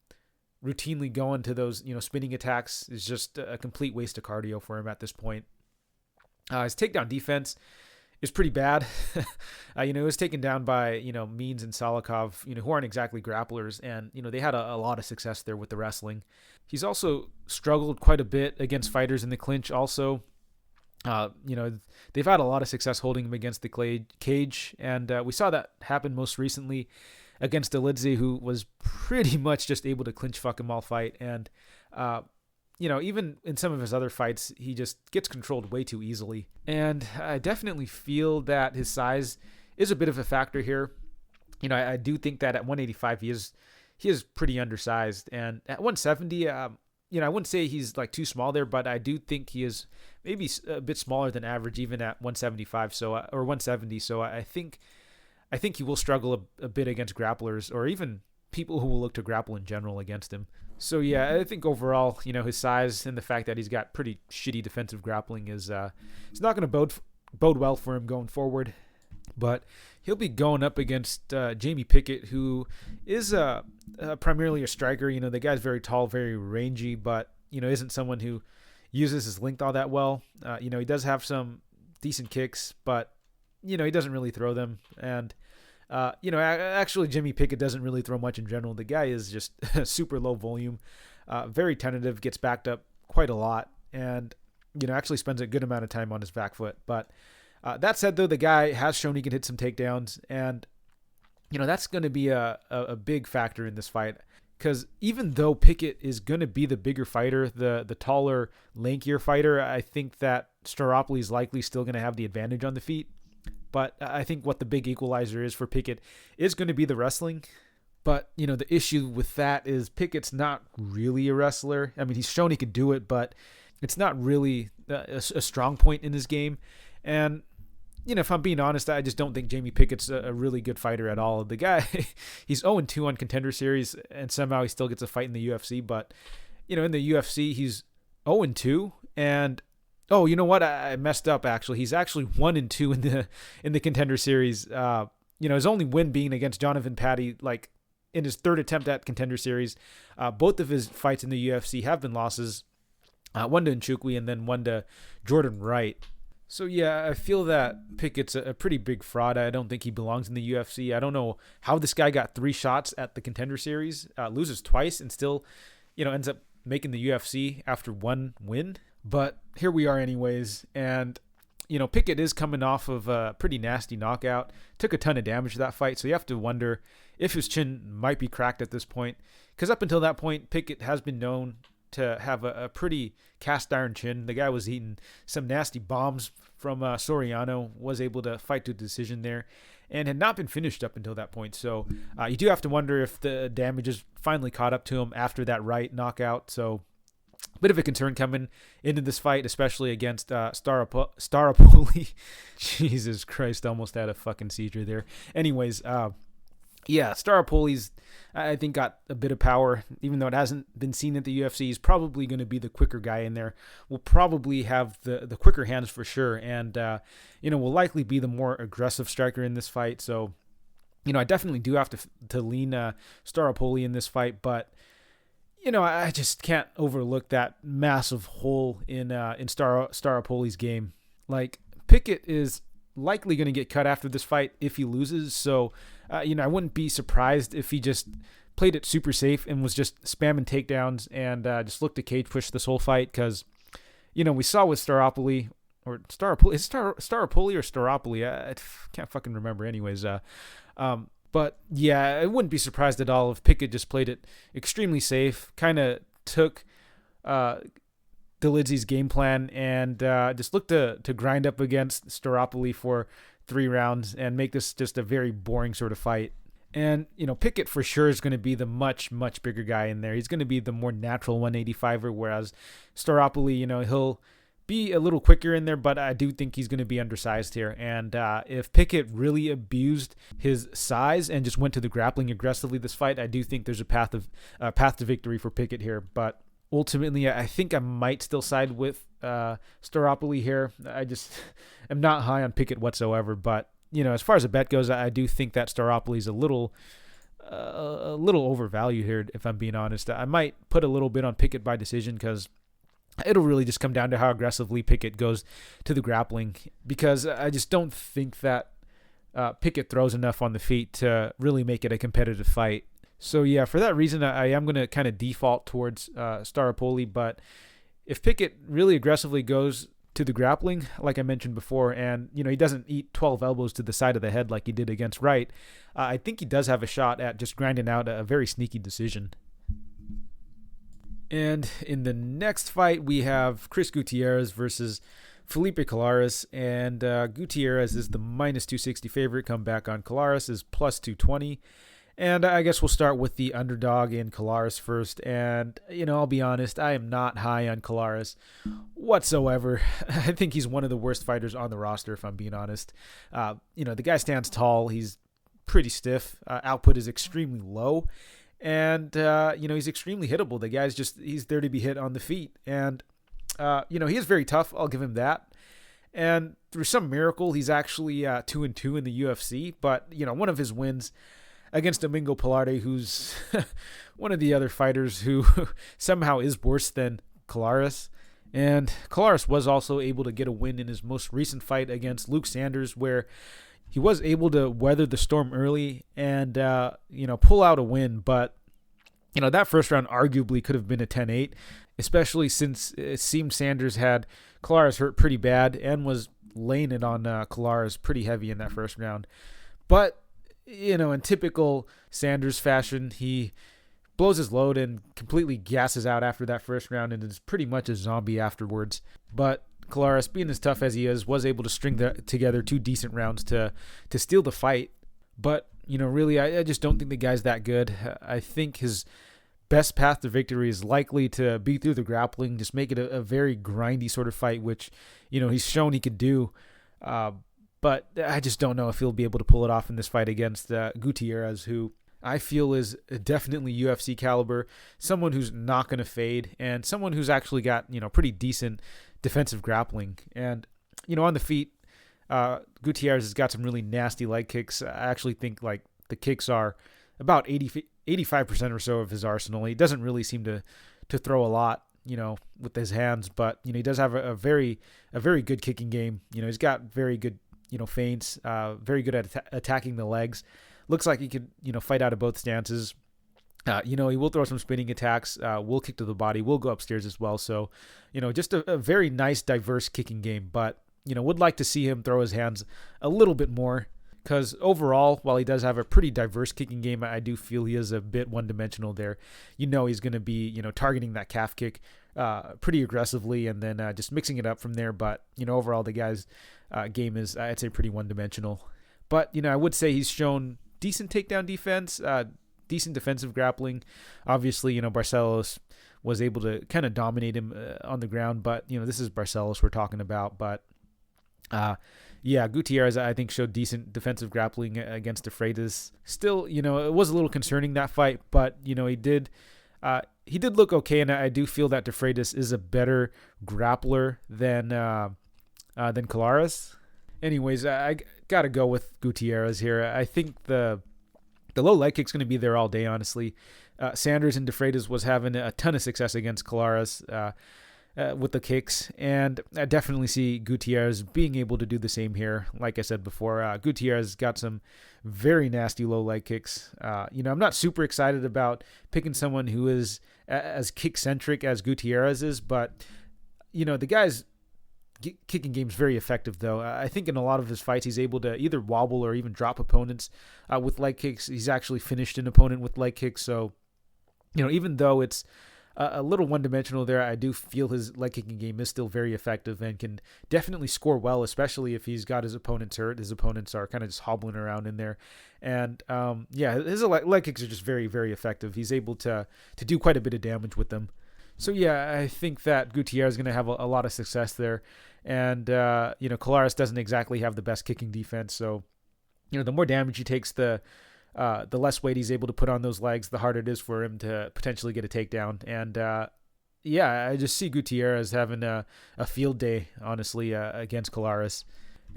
routinely going to those, spinning attacks is just a complete waste of cardio for him at this point. His takedown defense is pretty bad. He was taken down by, Means and Salikov, who aren't exactly grapplers. And, they had a lot of success there with the wrestling. He's also struggled quite a bit against fighters in the clinch also. They've had a lot of success holding him against the cage. And we saw that happen most recently against Elliott, who was pretty much just able to clinch fuck him all fight. And, even in some of his other fights, he just gets controlled way too easily. And I definitely feel that his size is a bit of a factor here. I do think that at 185, he is pretty undersized. And at 170, I wouldn't say he's like too small there, but I do think he is maybe a bit smaller than average, even at 175. Or 170. So I think he will struggle a bit against grapplers, or even people who will look to grapple in general against him. So I think overall, his size and the fact that he's got pretty shitty defensive grappling is it's not going to bode well for him going forward. But he'll be going up against Jamie Pickett, who is primarily a striker. The guy's very tall, very rangy, but isn't someone who uses his length all that well. He does have some decent kicks, but he doesn't really throw them. And actually, Jimmy Pickett doesn't really throw much in general. The guy is just super low volume, very tentative, gets backed up quite a lot, and actually spends a good amount of time on his back foot. But that said, though, the guy has shown he can hit some takedowns, and that's going to be a big factor in this fight. Because even though Pickett is going to be the bigger fighter, the taller, lankier fighter, I think that Staropoli is likely still going to have the advantage on the feet. But I think what the big equalizer is for Pickett is going to be the wrestling. But, the issue with that is Pickett's not really a wrestler. I mean, he's shown he could do it, but it's not really a strong point in his game. And, if I'm being honest, I just don't think Jamie Pickett's a really good fighter at all. The guy, he's 0-2 on Contender Series, and somehow he still gets a fight in the UFC. But, in the UFC, he's 0-2, and oh, you know what? I messed up. Actually, he's actually 1-2 in the Contender Series. His only win being against Jonathan Patty, like in his third attempt at Contender Series. Both of his fights in the UFC have been losses. One to Nchukwi and then one to Jordan Wright. So I feel that Pickett's a pretty big fraud. I don't think he belongs in the UFC. I don't know how this guy got 3 shots at the Contender Series, loses twice, and still, ends up making the UFC after 1 win. But here we are anyways, and, Pickett is coming off of a pretty nasty knockout, took a ton of damage to that fight, so you have to wonder if his chin might be cracked at this point, because up until that point, Pickett has been known to have a pretty cast iron chin. The guy was eating some nasty bombs from Soriano, was able to fight to a decision there, and had not been finished up until that point. So you do have to wonder if the damage has finally caught up to him after that Wright knockout. So bit of a concern coming into this fight, especially against Staropoli. Jesus Christ, almost had a fucking seizure there. Anyways, Staropoli's, I think, got a bit of power, even though it hasn't been seen at the UFC. He's probably going to be the quicker guy in there. Will probably have the quicker hands for sure, and will likely be the more aggressive striker in this fight. So, I definitely do have to lean Staropoli in this fight, but I just can't overlook that massive hole in Staropoli's game. Like, Pickett is likely going to get cut after this fight if he loses. So, I wouldn't be surprised if he just played it super safe and was just spamming takedowns and just looked to cage push this whole fight because, we saw with Staropoli, or Staropoli, is Staropoli or Staropoli? I can't fucking remember anyways. But yeah, I wouldn't be surprised at all if Pickett just played it extremely safe, kind of took Delidzi's game plan and just looked to grind up against Staropoli for 3 rounds and make this just a very boring sort of fight. And, Pickett for sure is going to be the much, much bigger guy in there. He's going to be the more natural 185er, whereas Staropoli, he'll be a little quicker in there, but I do think he's going to be undersized here. And if Pickett really abused his size and just went to the grappling aggressively this fight, I do think there's a path to victory for Pickett here. But ultimately, I think I might still side with Staropoli here. I just am not high on Pickett whatsoever, but as far as a bet goes, I do think that Staropoli is a little overvalued here, if I'm being honest. I might put a little bit on Pickett by decision because it'll really just come down to how aggressively Pickett goes to the grappling, because I just don't think that Pickett throws enough on the feet to really make it a competitive fight. So yeah, for that reason, I am going to kind of default towards Staropoli, but if Pickett really aggressively goes to the grappling, like I mentioned before, and he doesn't eat 12 elbows to the side of the head like he did against Wright, I think he does have a shot at just grinding out a very sneaky decision. And in the next fight, we have Chris Gutierrez versus Felipe Colares, and Gutierrez is the minus 260 favorite. Come back on Colares is plus 220. And I guess we'll start with the underdog in Colares first. And, I'll be honest, I am not high on Colares whatsoever. I think he's one of the worst fighters on the roster, if I'm being honest. The guy stands tall. He's pretty stiff. Output is extremely low. And, he's extremely hittable. The guy's he's there to be hit on the feet. And, he is very tough. I'll give him that. And through some miracle, he's actually 2-2 in the UFC. But, one of his wins against Domingo Pilarte, who's one of the other fighters who somehow is worse than Colares. And Colares was also able to get a win in his most recent fight against Luke Sanders, where he was able to weather the storm early and, pull out a win. But, that first round arguably could have been a 10-8, especially since it seemed Sanders had Colares hurt pretty bad and was laying it on Colares pretty heavy in that first round. But, in typical Sanders fashion, he blows his load and completely gasses out after that first round and is pretty much a zombie afterwards. But Colares, being as tough as he is, was able to string together 2 decent rounds to steal the fight. But, really, I just don't think the guy's that good. I think his best path to victory is likely to be through the grappling, just make it a very grindy sort of fight, which, he's shown he could do. But I just don't know if he'll be able to pull it off in this fight against Gutierrez, who I feel is definitely UFC caliber, someone who's not going to fade, and someone who's actually got, pretty decent defensive grappling. And, on the feet, Gutierrez has got some really nasty leg kicks. I actually think, the kicks are about 85% or so of his arsenal. He doesn't really seem to throw a lot, with his hands, but, he does have a very good kicking game. He's got very good, feints, very good at attacking the legs. Looks like he could, fight out of both stances. He will throw some spinning attacks, will kick to the body, will go upstairs as well. So, just a very nice, diverse kicking game. But, would like to see him throw his hands a little bit more, because overall, while he does have a pretty diverse kicking game, I do feel he is a bit one-dimensional there. He's going to be, targeting that calf kick pretty aggressively and then just mixing it up from there. But, overall, the guy's game is, I'd say, pretty one-dimensional. But, I would say he's shown decent takedown defense, decent defensive grappling. Obviously, Barcelos was able to kind of dominate him on the ground. But, this is Barcelos we're talking about. But, Gutierrez, I think, showed decent defensive grappling against De Freitas. Still, it was a little concerning, that fight. But, he did look okay. And I do feel that De Freitas is a better grappler than Colares. Anyways, I got to go with Gutierrez here. I think the low leg kick's going to be there all day, honestly. Sanders and De Freitas was having a ton of success against Colares. with the kicks, and I definitely see Gutierrez being able to do the same here. Like I said before, Gutierrez got some very nasty low leg kicks. I'm not super excited about picking someone who is as kick-centric as Gutierrez is, but, the guy's kicking game's very effective, though. I think in a lot of his fights, he's able to either wobble or even drop opponents with leg kicks. He's actually finished an opponent with leg kicks, so, even though it's a little one-dimensional there, I do feel his leg kicking game is still very effective and can definitely score well, especially if he's got his opponents hurt. His opponents are kind of just hobbling around in there. And, his leg kicks are just very, very effective. He's able to do quite a bit of damage with them. So, I think that Gutierrez is going to have a lot of success there. And, Colares doesn't exactly have the best kicking defense. So, the more damage he takes, the less weight he's able to put on those legs, the harder it is for him to potentially get a takedown. And, I just see Gutierrez having a field day, honestly, against Colares.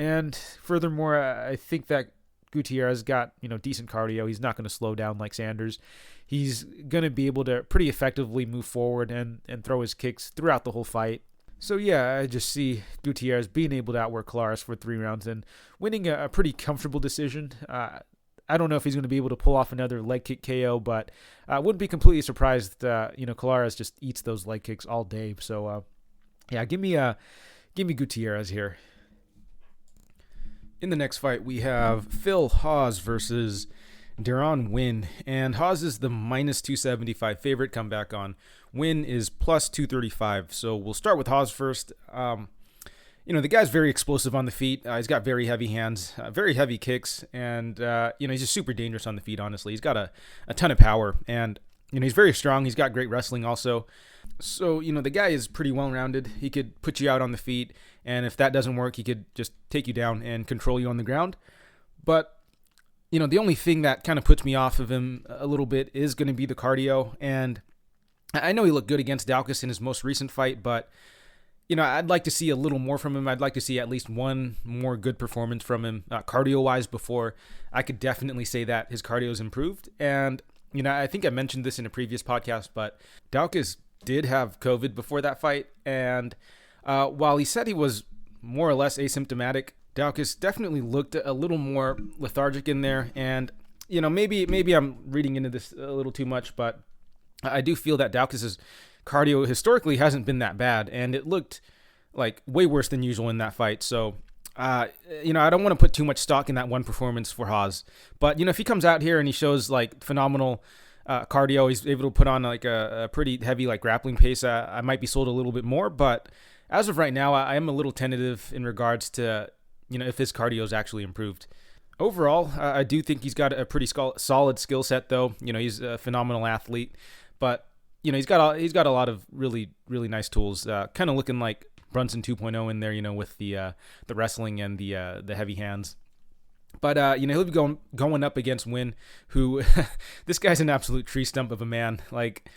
And furthermore, I think that Gutierrez got, decent cardio. He's not going to slow down like Sanders. He's going to be able to pretty effectively move forward and throw his kicks throughout the whole fight. So, I just see Gutierrez being able to outwork Colares for 3 rounds and winning a pretty comfortable decision. I don't know if he's going to be able to pull off another leg kick KO, but I wouldn't be completely surprised. Colares just eats those leg kicks all day. So, give me Gutierrez here. In the next fight, we have Phil Hawes versus Deron Winn, and Hawes is the minus 275 favorite. Come back on. Winn is plus 235. So we'll start with Hawes first. The guy's very explosive on the feet. He's got very heavy hands, very heavy kicks, and, he's just super dangerous on the feet, honestly. He's got a ton of power, and, he's very strong. He's got great wrestling also. So, the guy is pretty well-rounded. He could put you out on the feet, and if that doesn't work, he could just take you down and control you on the ground. But, the only thing that kind of puts me off of him a little bit is going to be the cardio, and I know he looked good against Daukaus in his most recent fight, but I'd like to see a little more from him. I'd like to see at least one more good performance from him cardio-wise before I could definitely say that his cardio's improved. And, I think I mentioned this in a previous podcast, but Daukaus did have COVID before that fight. And while he said he was more or less asymptomatic, Daukaus definitely looked a little more lethargic in there. And, maybe I'm reading into this a little too much, but I do feel that Daukaus's cardio historically hasn't been that bad, and it looked like way worse than usual in that fight. So, I don't want to put too much stock in that one performance for Hawes. But, if he comes out here and he shows like phenomenal cardio, he's able to put on like a pretty heavy like grappling pace, I might be sold a little bit more. But as of right now, I am a little tentative in regards to, if his cardio is actually improved. Overall, I do think he's got a pretty solid skill set, though. He's a phenomenal athlete, but he's got a lot of really, really nice tools, kind of looking like Brunson 2.0 in there, with the wrestling and the heavy hands. But, he'll be going up against Winn, who this guy's an absolute tree stump of a man. Like,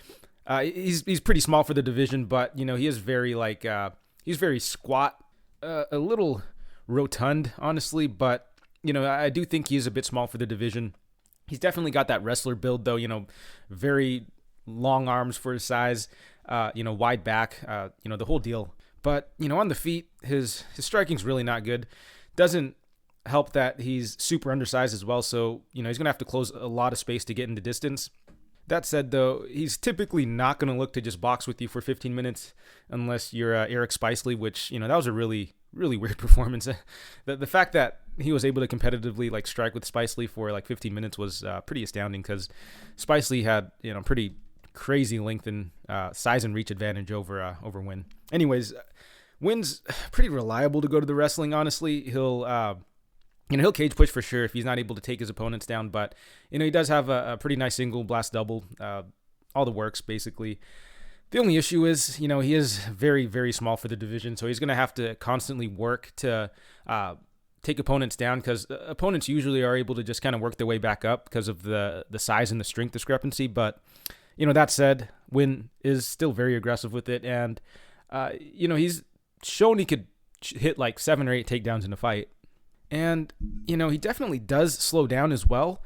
he's pretty small for the division, but, he is very, he's very squat, a little rotund, honestly, but, I do think he is a bit small for the division. He's definitely got that wrestler build, though, very long arms for his size, wide back, the whole deal. But, on the feet, his striking's really not good. Doesn't help that he's super undersized as well, so, he's going to have to close a lot of space to get into distance. That said, though, he's typically not going to look to just box with you for 15 minutes unless you're Eric Spicely, which, that was a really, really weird performance. The fact that he was able to competitively, strike with Spicely for, 15 minutes was pretty astounding, because Spicely had, pretty crazy length and size and reach advantage over Winn. Anyways, Winn's pretty reliable to go to the wrestling, honestly. He'll cage push for sure if he's not able to take his opponents down, but, he does have a pretty nice single blast double, all the works, basically. The only issue is, he is very, very small for the division, so he's going to have to constantly work to take opponents down, because opponents usually are able to just kind of work their way back up because of the size and the strength discrepancy, but, that said, Winn is still very aggressive with it, and, he's shown he could hit 7 or 8 takedowns in a fight. And, he definitely does slow down as well,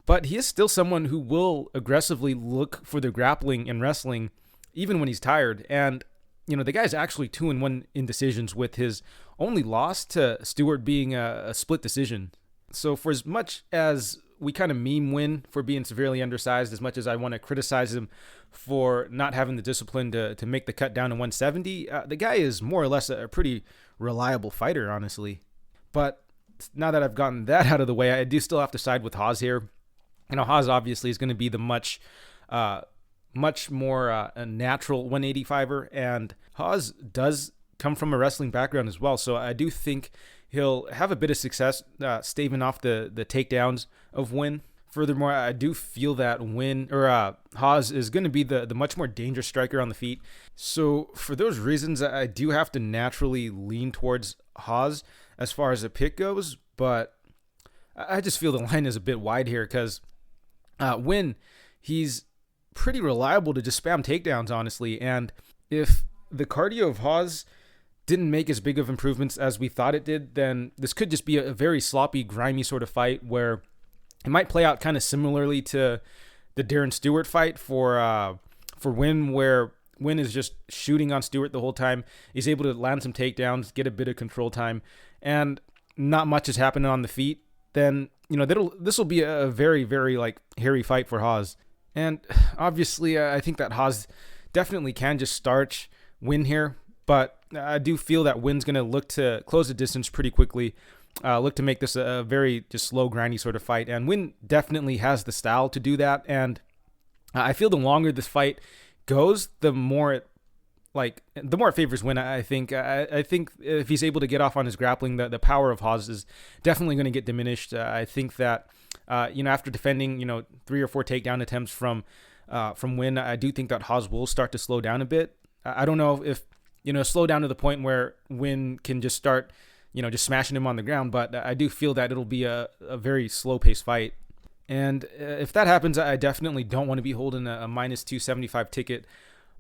but he is still someone who will aggressively look for the grappling and wrestling even when he's tired. And, the guy's actually 2-1 in decisions, with his only loss to Stewart being a split decision. So for as much as we kind of meme Winn for being severely undersized, as much as I want to criticize him for not having the discipline to make the cut down to 170, the guy is more or less a pretty reliable fighter, honestly. But now that I've gotten that out of the way, I do still have to side with Hawe here. Hawe obviously is going to be the much more a natural 185er, and Hawe does come from a wrestling background as well, so I do think he'll have a bit of success staving off the takedowns of Winn. Furthermore, I do feel that Hawe is going to be the much more dangerous striker on the feet. So for those reasons, I do have to naturally lean towards Hawe as far as the pick goes, but I just feel the line is a bit wide here because Winn, he's pretty reliable to just spam takedowns, honestly, and if the cardio of Hawe didn't make as big of improvements as we thought it did, then this could just be a very sloppy, grimy sort of fight where it might play out kind of similarly to the Dern Stewart fight for Winn, where Winn is just shooting on Stewart the whole time. He's able to land some takedowns, get a bit of control time, and not much is happening on the feet. Then this will be a very, very hairy fight for Hawe. And obviously, I think that Hawe definitely can just starch Winn here, but I do feel that Winn's going to look to close the distance pretty quickly, look to make this a very just slow, grindy sort of fight. And Winn definitely has the style to do that. And I feel the longer this fight goes, the more it favors Winn. I think if he's able to get off on his grappling, the power of Hawe is definitely going to get diminished. I think that after defending 3 or 4 takedown attempts from Winn, I do think that Hawe will start to slow down a bit. I don't know if slow down to the point where Winn can just start just smashing him on the ground, but I do feel that it'll be a very slow paced fight. And if that happens, I definitely don't want to be holding a minus 275 ticket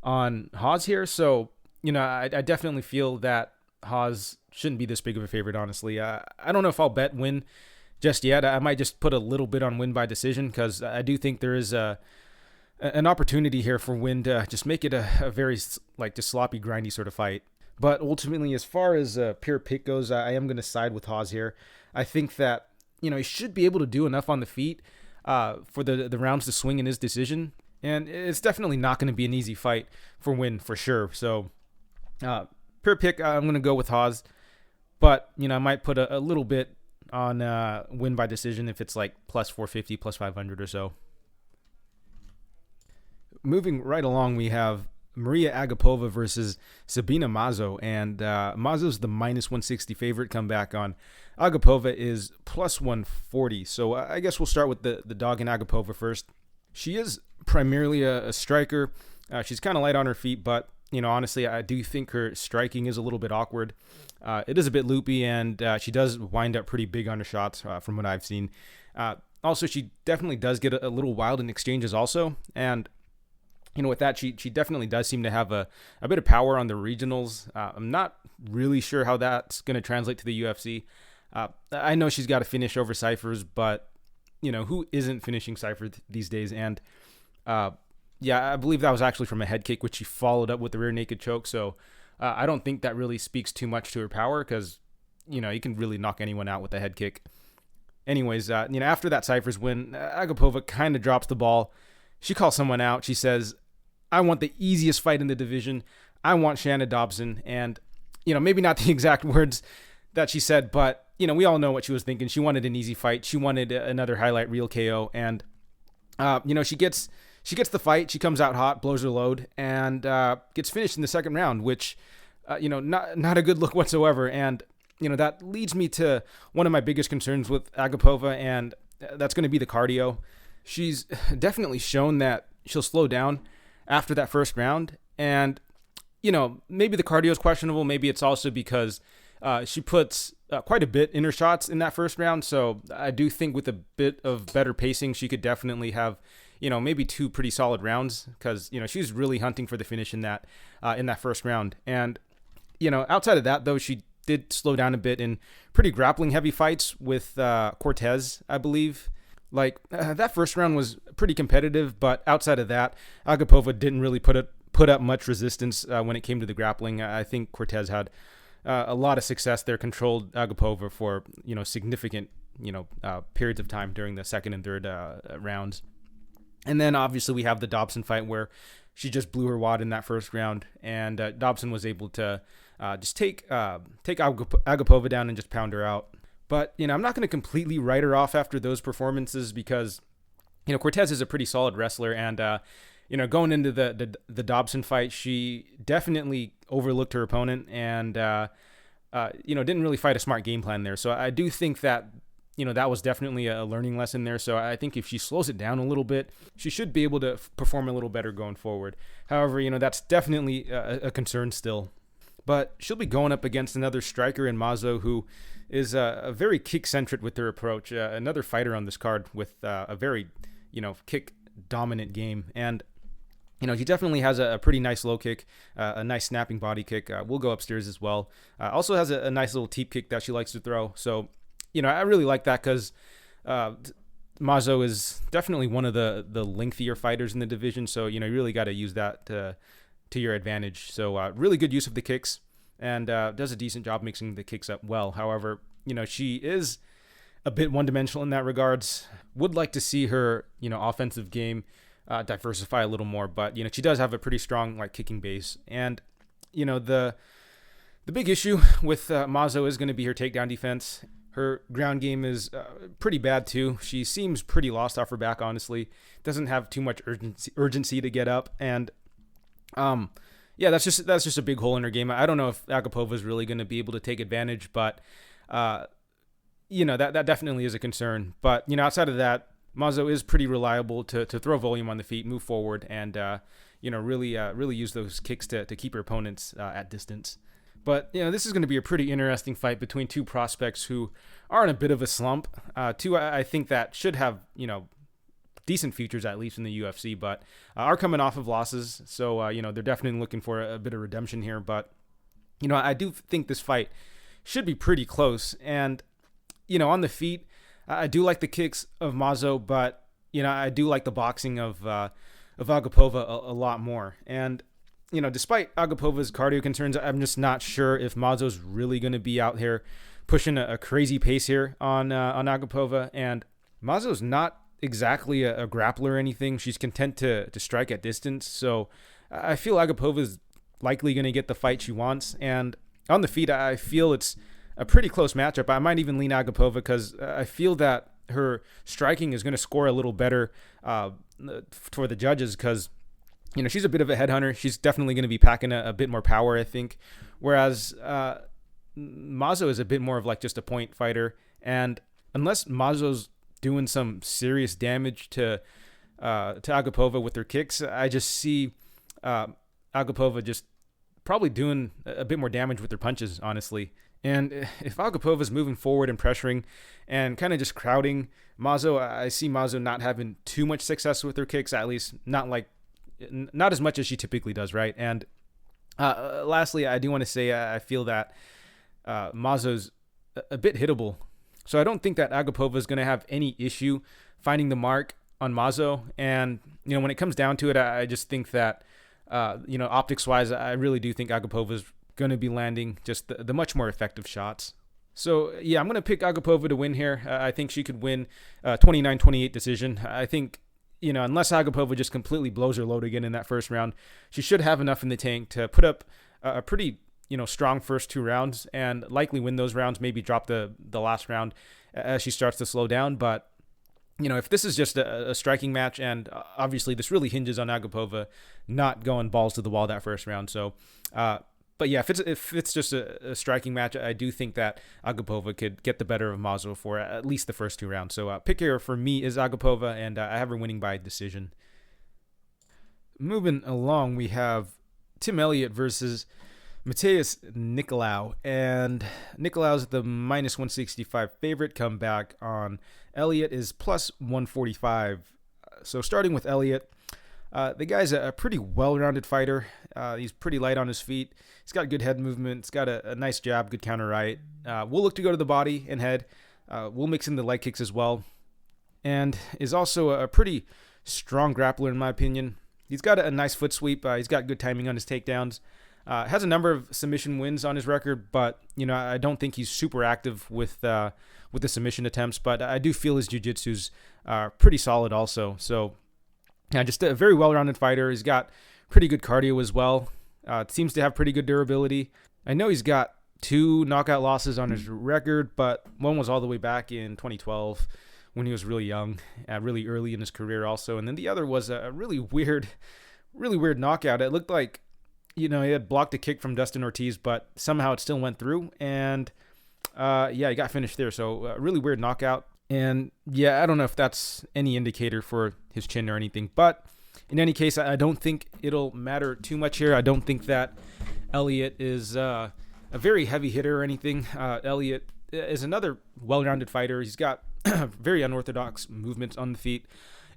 on Hawe here. So, I definitely feel that Hawe shouldn't be this big of a favorite, honestly. I don't know if I'll bet Winn just yet. I might just put a little bit on Winn by decision because I do think there is an opportunity here for Winn to just make it a very just sloppy, grindy sort of fight. But ultimately, as far as pure pick goes, I am going to side with Hawe here. I think that he should be able to do enough on the feet for the rounds to swing in his decision. And it's definitely not going to be an easy fight for Winn, for sure. So, pure pick, I'm going to go with Hawe. But, I might put a little bit on Winn by decision if it's plus 450, plus 500 or so. Moving right along, we have Mariya Agapova versus Sabina Mazo. And Mazo's the minus 160 favorite. Come back on Agapova is plus 140. So I guess we'll start with the dog in Agapova first. She is primarily a striker. She's kind of light on her feet, but honestly, I do think her striking is a little bit awkward. It is a bit loopy, and she does wind up pretty big on her shots from what I've seen. Also, she definitely does get a little wild in exchanges also, and with that, she definitely does seem to have a bit of power on the regionals. I'm not really sure how that's going to translate to the UFC. I know she's got to finish over Cyphers, but who isn't finishing Cypher these days? And I believe that was actually from a head kick, which she followed up with the rear naked choke. So I don't think that really speaks too much to her power because, you can really knock anyone out with a head kick. Anyways, after that Cyphers win, Agapova kind of drops the ball. She calls someone out. She says, I want the easiest fight in the division. I want Shanna Dobson. And, maybe not the exact words that she said, but, we all know what she was thinking. She wanted an easy fight. She wanted another highlight reel KO. And, she gets the fight. She comes out hot, blows her load, and gets finished in the second round, which, not a good look whatsoever. And, that leads me to one of my biggest concerns with Agapova, and that's going to be the cardio. She's definitely shown that she'll slow down after that first round. And, maybe the cardio is questionable. Maybe it's also because she puts quite a bit in her shots in that first round. So I do think with a bit of better pacing, she could definitely have, maybe 2 pretty solid rounds because, she's really hunting for the finish in that first round. And, outside of that, though, she did slow down a bit in pretty grappling heavy fights with Cortez, I believe. That first round was pretty competitive, but outside of that, Agapova didn't really put put up much resistance when it came to the grappling. I think Cortez had a lot of success there, controlled Agapova for significant periods of time during the second and third rounds. And then obviously we have the Dobson fight where she just blew her wad in that first round, and Dobson was able to just take Agapova down and just pound her out. But I'm not going to completely write her off after those performances because Cortez is a pretty solid wrestler, and going into the Dobson fight, she definitely overlooked her opponent and didn't really fight a smart game plan there. So I do think that that was definitely a learning lesson there. So I think if she slows it down a little bit, she should be able to perform a little better going forward. However, that's definitely a concern still. But she'll be going up against another striker in Mazo, who is a very kick-centric with their approach. Another fighter on this card with a very, kick-dominant game. And, he definitely has a pretty nice low kick, a nice snapping body kick. Will go upstairs as well. Also has a nice little teep kick that she likes to throw. So, I really like that because Mazo is definitely one of the lengthier fighters in the division. So, you really got to use that to your advantage. So really good use of the kicks, and does a decent job mixing the kicks up well. However, she is a bit one-dimensional in that regards. Would like to see her, offensive game diversify a little more, but she does have a pretty strong kicking base. And the big issue with Mazo is going to be her takedown defense. Her ground game is pretty bad too. She seems pretty lost off her back, honestly. Doesn't have too much urgency to get up, and that's just a big hole in her game. I don't know if Agapova is really going to be able to take advantage, but that definitely is a concern. But outside of that, Mazo is pretty reliable to throw volume on the feet, move forward, and really use those kicks to keep her opponents at distance. But this is going to be a pretty interesting fight between two prospects who are in a bit of a slump. Two, I think that should have decent futures, at least in the UFC, but are coming off of losses. So, they're definitely looking for a bit of redemption here. But, I do think this fight should be pretty close. And, on the feet, I do like the kicks of Mazo, but, I do like the boxing of Agapova a lot more. And, despite Agapova's cardio concerns, I'm just not sure if Mazo's really going to be out here pushing a crazy pace here on Agapova. And Mazo's not exactly a grappler or anything. She's content to strike at distance. So I feel Agapova's likely going to get the fight she wants. And on the feet, I feel it's a pretty close matchup. I might even lean Agapova because I feel that her striking is going to score a little better for the judges because, she's a bit of a headhunter. She's definitely going to be packing a bit more power, I think. Whereas Mazo is a bit more of just a point fighter. And unless Mazo's doing some serious damage to Agapova with her kicks, I just see Agapova just probably doing a bit more damage with her punches, honestly. And if Agapova's moving forward and pressuring and kind of just crowding Mazo, I see Mazo not having too much success with her kicks, at least not as much as she typically does, right? And lastly, I do want to say I feel that Mazo's a bit hittable. So I don't think that Agapova is going to have any issue finding the mark on Mazo. And, when it comes down to it, I just think that, optics-wise, I really do think Agapova is going to be landing just the much more effective shots. So, yeah, I'm going to pick Agapova to win here. I think she could win 29-28 decision. I think, unless Agapova just completely blows her load again in that first round, she should have enough in the tank to put up a pretty strong first two rounds and likely win those rounds, maybe drop the last round as she starts to slow down. But, if this is just a striking match, and obviously this really hinges on Agapova not going balls to the wall that first round. So, but yeah, if it's just a striking match, I do think that Agapova could get the better of Mazo for at least the first two rounds. So pick here for me is Agapova, and I have her winning by decision. Moving along, we have Tim Elliott versus Matheus Nicolau, and Nicolau's the minus 165 favorite. Comeback on Elliott is plus 145. So starting with Elliott, the guy's a pretty well-rounded fighter. He's pretty light on his feet. He's got good head movement. He's got a nice jab, good counter right. We'll look to go to the body and head. We'll mix in the leg kicks as well. And is also a pretty strong grappler in my opinion. He's got a nice foot sweep. He's got good timing on his takedowns. Has a number of submission wins on his record, but I don't think he's super active with the submission attempts. But I do feel his jiu-jitsu's pretty solid also. So just a very well-rounded fighter. He's got pretty good cardio as well. Seems to have pretty good durability. I know he's got 2 knockout losses on his record, but one was all the way back in 2012 when he was really young, really early in his career also. And then the other was a really weird knockout. It looked like, he had blocked a kick from Dustin Ortiz, but somehow it still went through. And he got finished there. So a really weird knockout. And yeah, I don't know if that's any indicator for his chin or anything. But in any case, I don't think it'll matter too much here. I don't think that Elliott is a very heavy hitter or anything. Elliott is another well-rounded fighter. He's got very unorthodox movements on the feet.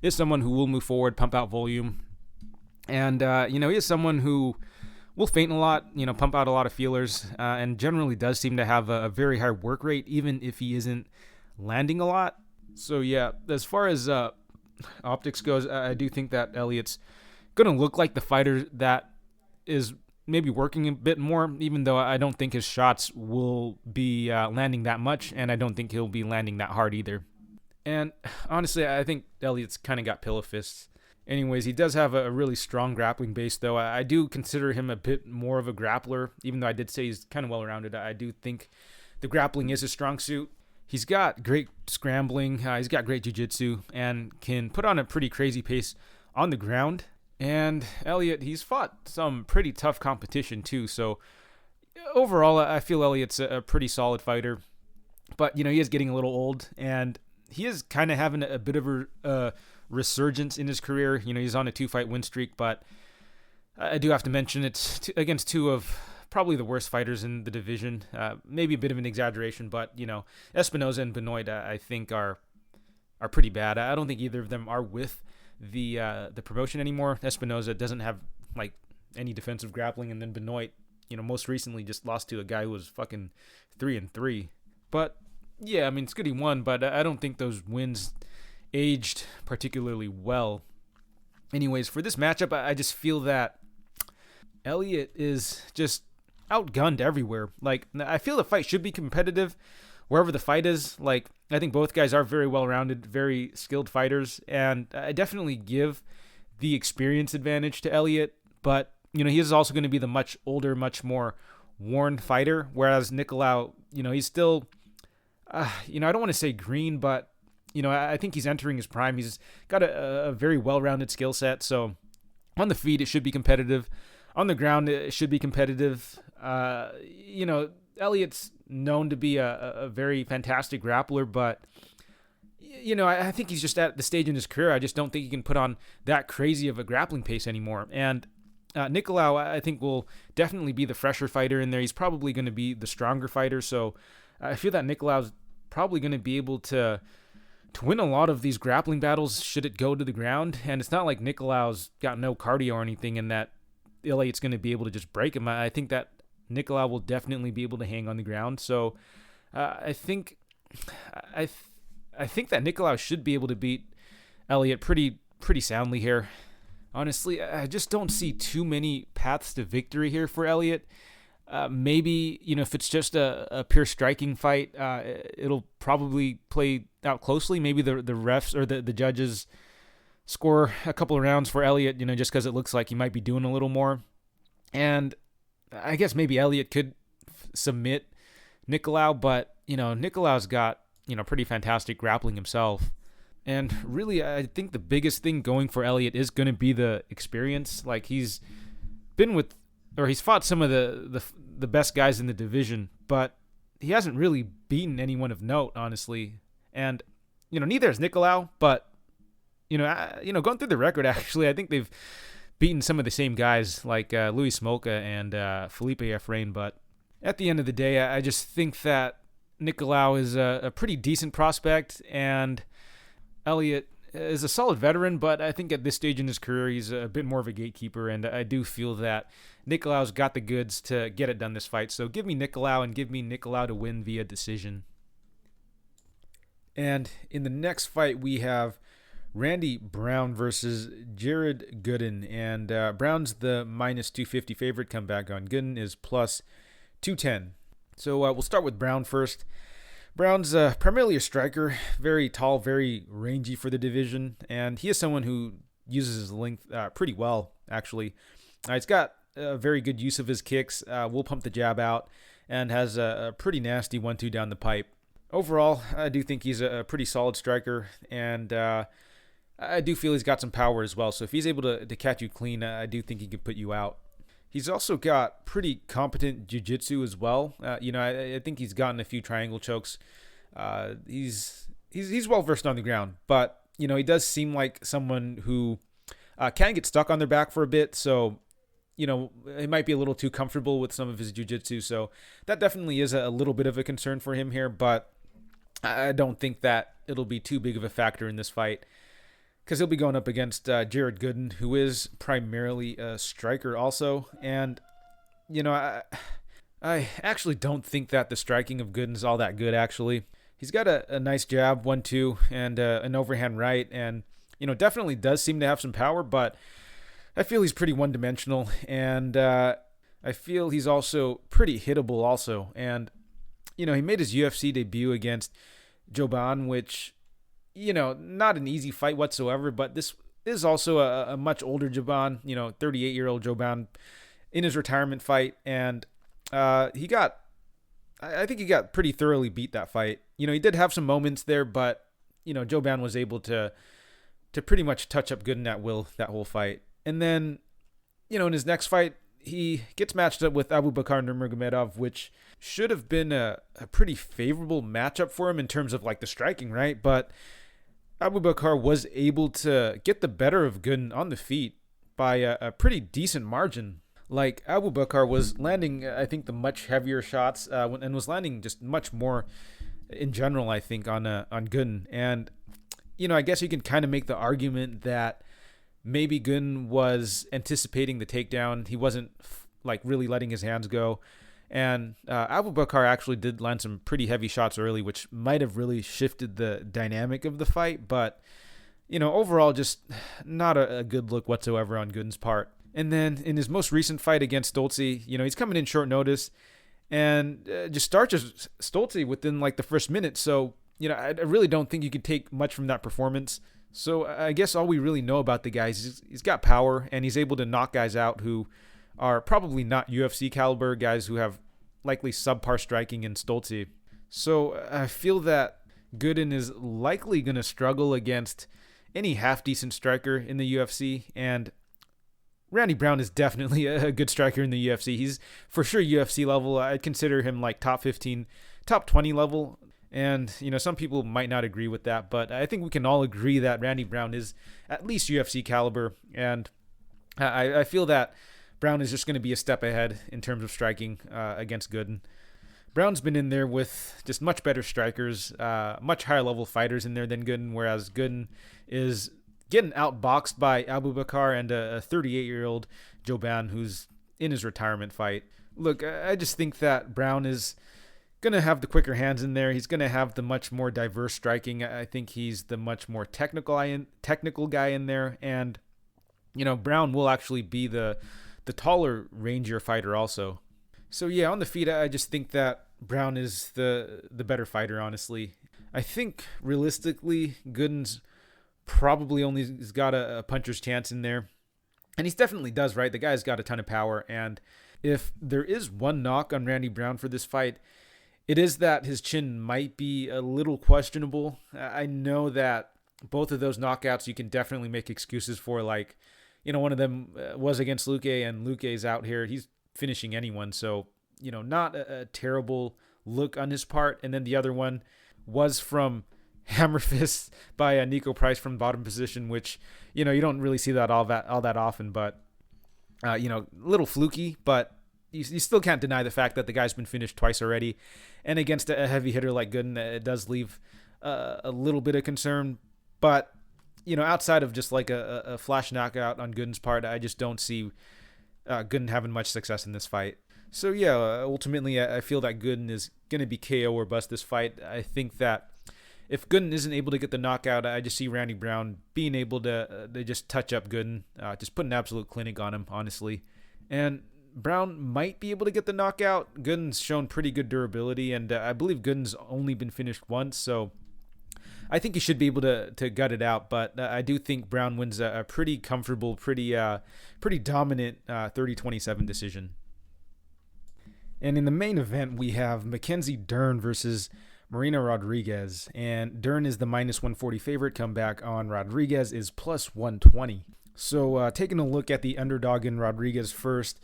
Is someone who will move forward, pump out volume. And, he is someone who will feint a lot, pump out a lot of feelers, and generally does seem to have a very high work rate, even if he isn't landing a lot. So, yeah, as far as optics goes, I do think that Elliott's going to look like the fighter that is maybe working a bit more, even though I don't think his shots will be landing that much, and I don't think he'll be landing that hard either. And honestly, I think Elliott's kind of got pillow fists. Anyways, he does have a really strong grappling base, though. I do consider him a bit more of a grappler, even though I did say he's kind of well-rounded. I do think the grappling is his strong suit. He's got great scrambling. He's got great jiu-jitsu and can put on a pretty crazy pace on the ground. And Elliott, he's fought some pretty tough competition, too. So overall, I feel Elliott's a pretty solid fighter. But, he is getting a little old, and he is kind of having a bit of a resurgence in his career. He's on a 2-fight win streak, but I do have to mention it's against 2 of probably the worst fighters in the division. Maybe a bit of an exaggeration, but Espinoza and Benoit, I think are pretty bad. I don't think either of them are with the promotion anymore. Espinoza doesn't have like any defensive grappling, and then Benoit, most recently just lost to a guy who was fucking 3-3. But yeah, I mean, it's good he won, but I don't think those wins aged particularly well. Anyways, for this matchup, I just feel that Elliott is just outgunned everywhere. Like, I feel the fight should be competitive wherever the fight is. Like, I think both guys are very well-rounded, very skilled fighters, and I definitely give the experience advantage to Elliott, but, he is also going to be the much older, much more worn fighter, whereas Nicolau, he's still, I don't want to say green, but I think he's entering his prime. He's got a very well-rounded skill set. So on the feet, it should be competitive. On the ground, it should be competitive. Elliott's known to be a very fantastic grappler, but, I think he's just at the stage in his career. I just don't think he can put on that crazy of a grappling pace anymore. And Nicolau, I think, will definitely be the fresher fighter in there. He's probably going to be the stronger fighter. So I feel that Nicolau's probably going to be able to win a lot of these grappling battles should it go to the ground. And it's not like Nicolau's got no cardio or anything and that Elliott's going to be able to just break him. I think that Nicolau will definitely be able to hang on the ground. So I think that Nicolau should be able to beat Elliott pretty soundly here. Honestly, I just don't see too many paths to victory here for Elliott. Maybe, if it's just a pure striking fight, it'll probably play out closely. Maybe the refs or the judges score a couple of rounds for Elliott, just because it looks like he might be doing a little more. And I guess maybe Elliott could submit Nicolau, but, Nicolau's got, pretty fantastic grappling himself. And really, I think the biggest thing going for Elliott is going to be the experience. Like, he's fought some of the best guys in the division, but he hasn't really beaten anyone of note, honestly. And, neither has Nicolau, but, going through the record, actually, I think they've beaten some of the same guys like Louis Smolka and Felipe Efrain. But at the end of the day, I just think that Nicolau is a pretty decent prospect, and Elliott is a solid veteran, but I think at this stage in his career, he's a bit more of a gatekeeper, and I do feel that Nicolau's got the goods to get it done this fight. So give me Nicolau, and give me Nicolau to win via decision. And in the next fight, we have Randy Brown versus Jared Gooden. And Brown's the minus 250 favorite. Comeback on Gooden is plus 210. So we'll start with Brown first. Brown's primarily a striker, very tall, very rangy for the division, and he is someone who uses his length pretty well, actually. He's got a very good use of his kicks, will pump the jab out, and has a pretty nasty 1-2 down the pipe. Overall, I do think he's a pretty solid striker, and I do feel he's got some power as well. So if he's able to catch you clean, I do think he could put you out. He's also got pretty competent jiu-jitsu as well. I think he's gotten a few triangle chokes. He's well versed on the ground, but he does seem like someone who can get stuck on their back for a bit. So he might be a little too comfortable with some of his jiu-jitsu. So that definitely is a little bit of a concern for him here, but I don't think that it'll be too big of a factor in this fight, because he'll be going up against Jared Gooden, who is primarily a striker also. And, I actually don't think that the striking of Gooden's all that good, actually. He's got a nice jab, 1-2, and an overhand right, and, definitely does seem to have some power, but I feel he's pretty one-dimensional, and I feel he's also pretty hittable also. And, he made his UFC debut against Joban, which, not an easy fight whatsoever, but this is also a much older Joban, 38-year-old Joban in his retirement fight. And I think he got pretty thoroughly beat that fight. He did have some moments there, but, Joban was able to pretty much touch up Gooden at will that whole fight. And then, in his next fight, he gets matched up with Abubakar Nurmagomedov, which should have been a pretty favorable matchup for him in terms of like the striking, right? But Abubakar was able to get the better of Gooden on the feet by a pretty decent margin. Like, Abubakar was landing, I think, the much heavier shots and was landing just much more in general, I think, on Gooden. And, I guess you can kind of make the argument that maybe Gooden was anticipating the takedown. He wasn't, really letting his hands go. And Abubakar actually did land some pretty heavy shots early, which might have really shifted the dynamic of the fight. But, overall, just not a good look whatsoever on Gooden's part. And then in his most recent fight against Stolze, he's coming in short notice and just starts Stolze within the first minute. So, I really don't think you could take much from that performance. So I guess all we really know about the guy is he's got power and he's able to knock guys out who are probably not UFC caliber, guys who have likely subpar striking in Stolze. So I feel that Gooden is likely going to struggle against any half-decent striker in the UFC, and Randy Brown is definitely a good striker in the UFC. He's for sure UFC level. I'd consider him top 15, top 20 level. And, some people might not agree with that, but I think we can all agree that Randy Brown is at least UFC caliber. And I feel that Brown is just going to be a step ahead in terms of striking against Gooden. Brown's been in there with just much better strikers, much higher level fighters in there than Gooden, whereas Gooden is getting outboxed by Abubakar and a 38-year-old Joban who's in his retirement fight. Look, I just think that Brown is going to have the quicker hands in there. He's going to have the much more diverse striking. I think he's the much more technical guy in there. And, Brown will actually be the taller, rangier fighter also. So, yeah, on the feet, I just think that Brown is the better fighter, honestly. I think, realistically, Gooden's probably only has got a puncher's chance in there. And he definitely does, right? The guy's got a ton of power. And if there is one knock on Randy Brown for this fight, it is that his chin might be a little questionable. I know that both of those knockouts you can definitely make excuses for. One of them was against Luque, and Luque's out here. He's finishing anyone. So, not a terrible look on his part. And then the other one was from hammer fists by Nico Price from bottom position, which, you don't really see that all that often, but, a little fluky, but you still can't deny the fact that the guy's been finished twice already. And against a heavy hitter like Gooden, it does leave a little bit of concern. But, outside of just a flash knockout on Gooden's part, I just don't see Gooden having much success in this fight. So, yeah, ultimately, I feel that Gooden is going to be KO or bust this fight. I think that if Gooden isn't able to get the knockout, I just see Randy Brown being able to just touch up Gooden, just put an absolute clinic on him, honestly. And Brown might be able to get the knockout. Gooden's shown pretty good durability, and I believe Gooden's only been finished once, so I think he should be able to gut it out. But I do think Brown wins a pretty comfortable, pretty dominant 30-27 decision. And in the main event, we have Mackenzie Dern versus Marina Rodriguez, and Dern is the -140 favorite. Comeback on Rodriguez is +120. So taking a look at the underdog in Rodriguez first,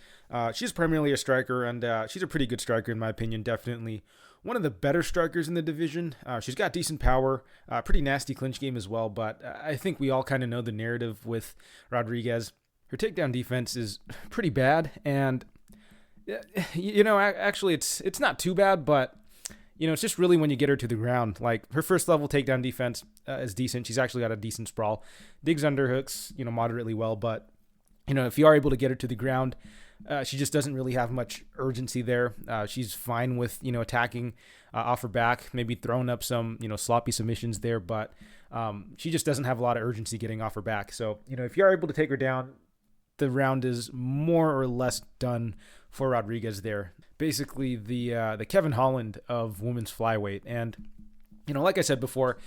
she's primarily a striker, and she's a pretty good striker in my opinion, definitely one of the better strikers in the division. She's got decent power, pretty nasty clinch game as well, but I think we all kind of know the narrative with Rodriguez. Her takedown defense is pretty bad, and actually it's not too bad, but it's just really when you get her to the ground. Like, her first level takedown defense is decent. She's actually got a decent sprawl. Digs underhooks, moderately well. But, if you are able to get her to the ground, she just doesn't really have much urgency there. She's fine with, attacking off her back, maybe throwing up some, sloppy submissions there. But she just doesn't have a lot of urgency getting off her back. So, if you are able to take her down, the round is more or less done for Rodriguez there. Basically the Kevin Holland of women's flyweight. And, like I said before,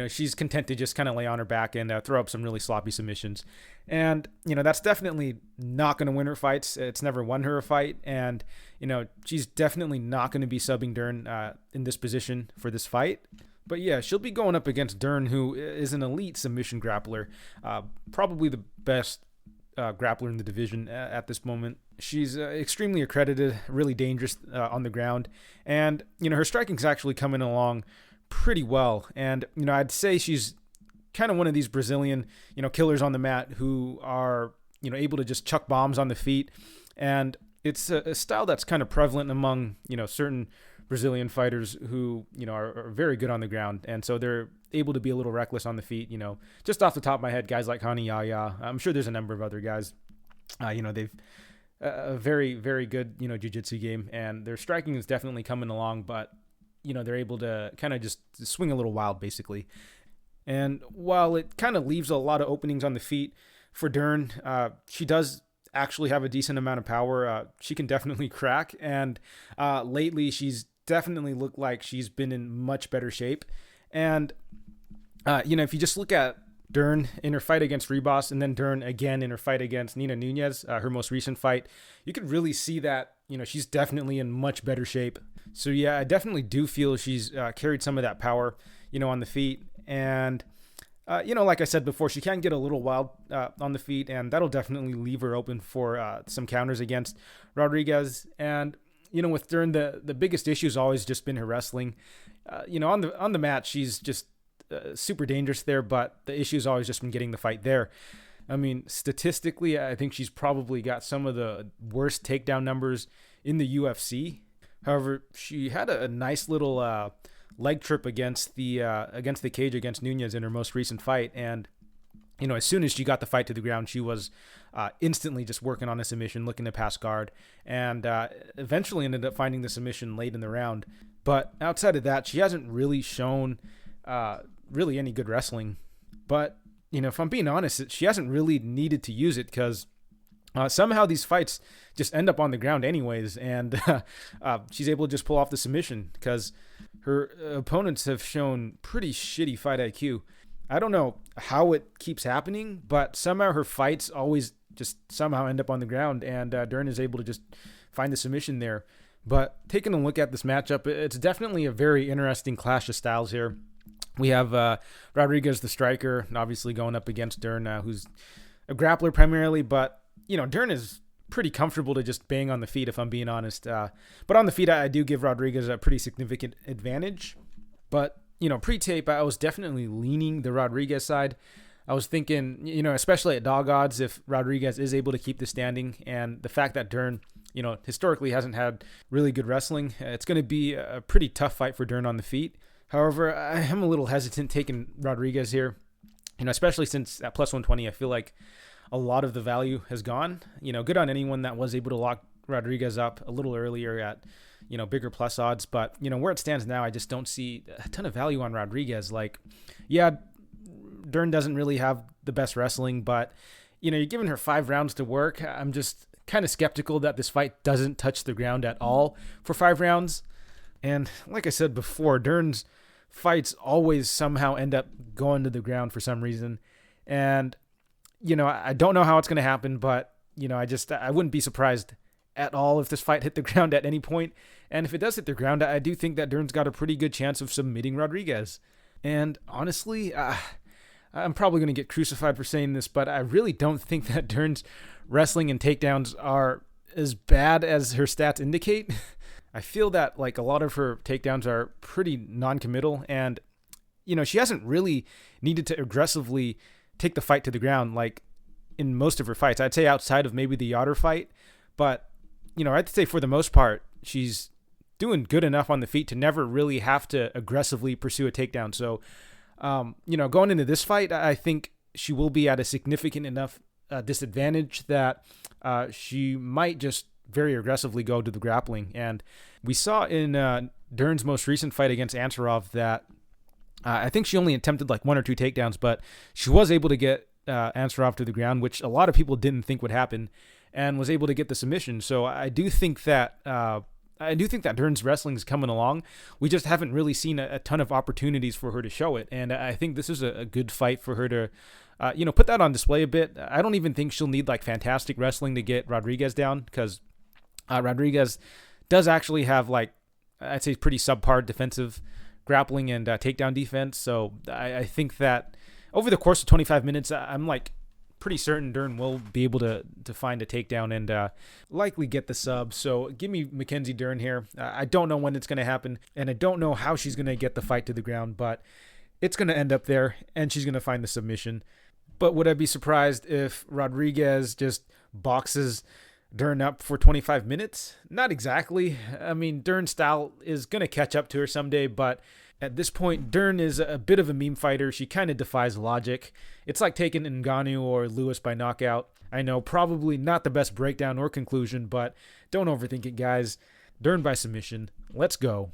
she's content to just kind of lay on her back and throw up some really sloppy submissions. And, that's definitely not going to win her fights. It's never won her a fight. And, she's definitely not going to be subbing Dern in this position for this fight. But yeah, she'll be going up against Dern, who is an elite submission grappler, probably the best grappler in the division at this moment. She's extremely accredited, really dangerous on the ground, and her striking's actually coming along pretty well. And I'd say she's kind of one of these Brazilian killers on the mat who are able to just chuck bombs on the feet, and it's a style that's kind of prevalent among certain Brazilian fighters who are very good on the ground, and so they're able to be a little reckless on the feet. Just off the top of my head, guys like Hani Yaya. I'm sure there's a number of other guys. They've a very, very good jiu-jitsu game, and their striking is definitely coming along. But they're able to kind of just swing a little wild, basically. And while it kind of leaves a lot of openings on the feet for Dern, she does actually have a decent amount of power. She can definitely crack, and lately she's definitely looked like she's been in much better shape. And if you just look at Dern in her fight against Ribas, and then Dern again in her fight against Nina Nunes, her most recent fight, you could really see that she's definitely in much better shape. So yeah, I definitely do feel she's carried some of that power on the feet. And like I said before, she can get a little wild on the feet, and that'll definitely leave her open for some counters against Rodriguez. And with Dern, the biggest issue has always just been her wrestling. On the mat, she's just super dangerous there, but the issue has always just been getting the fight there. I mean, statistically, I think she's probably got some of the worst takedown numbers in the UFC. However, she had a nice little leg trip against the cage against Nunes in her most recent fight, and as soon as she got the fight to the ground, she was instantly just working on a submission, looking to pass guard, and eventually ended up finding the submission late in the round. But outside of that, she hasn't really shown really any good wrestling. But if I'm being honest, she hasn't really needed to use it, because somehow these fights just end up on the ground anyways, and she's able to just pull off the submission because her opponents have shown pretty shitty fight IQ. I don't know how it keeps happening, but somehow her fights always just somehow end up on the ground, and Dern is able to just find the submission there. But taking a look at this matchup, it's definitely a very interesting clash of styles here. We have Rodriguez, the striker, obviously going up against Dern, who's a grappler primarily, but Dern is pretty comfortable to just bang on the feet, if I'm being honest. But on the feet, I do give Rodriguez a pretty significant advantage. But pre-tape, I was definitely leaning the Rodriguez side. I was thinking, especially at dog odds, if Rodriguez is able to keep the standing, and the fact that Dern, historically hasn't had really good wrestling, it's going to be a pretty tough fight for Dern on the feet. However, I am a little hesitant taking Rodriguez here, especially since at +120, I feel like a lot of the value has gone. Good on anyone that was able to lock Rodriguez up a little earlier at, bigger plus odds. But, where it stands now, I just don't see a ton of value on Rodriguez. Like, yeah, Dern doesn't really have the best wrestling, but, you're giving her 5 rounds to work. I'm just kind of skeptical that this fight doesn't touch the ground at all for 5 rounds. And like I said before, Dern's fights always somehow end up going to the ground for some reason. And, I don't know how it's going to happen, but, I wouldn't be surprised at all if this fight hit the ground at any point. And if it does hit the ground, I do think that Dern's got a pretty good chance of submitting Rodriguez. And honestly, I'm probably going to get crucified for saying this, but I really don't think that Dern's wrestling and takedowns are as bad as her stats indicate. I feel that like a lot of her takedowns are pretty non-committal, and she hasn't really needed to aggressively take the fight to the ground like in most of her fights. I'd say outside of maybe the Yoder fight, but I'd say for the most part she's doing good enough on the feet to never really have to aggressively pursue a takedown. So going into this fight, I think she will be at a significant enough disadvantage that she might just very aggressively go to the grappling. And we saw in Dern's most recent fight against Ansarov that I think she only attempted like 1 or 2 takedowns, but she was able to get Ansarov to the ground, which a lot of people didn't think would happen, and was able to get the submission. So I do think that Dern's wrestling is coming along. We just haven't really seen a ton of opportunities for her to show it, and I think this is a good fight for her to put that on display a bit. I don't even think she'll need like fantastic wrestling to get Rodriguez down, because Rodriguez does actually have like, I'd say, pretty subpar defensive grappling and takedown defense. So I think that over the course of 25 minutes, I'm like pretty certain Dern will be able to find a takedown and likely get the sub. So give me Mackenzie Dern here. I don't know when it's going to happen, and I don't know how she's going to get the fight to the ground, but it's going to end up there, and she's going to find the submission. But would I be surprised if Rodriguez just boxes Dern up for 25 minutes? Not exactly. I mean, Dern's style is going to catch up to her someday, but at this point, Dern is a bit of a meme fighter. She kind of defies logic. It's like taking Ngannou or Lewis by knockout. I know, probably not the best breakdown or conclusion, but don't overthink it, guys. Dern by submission. Let's go.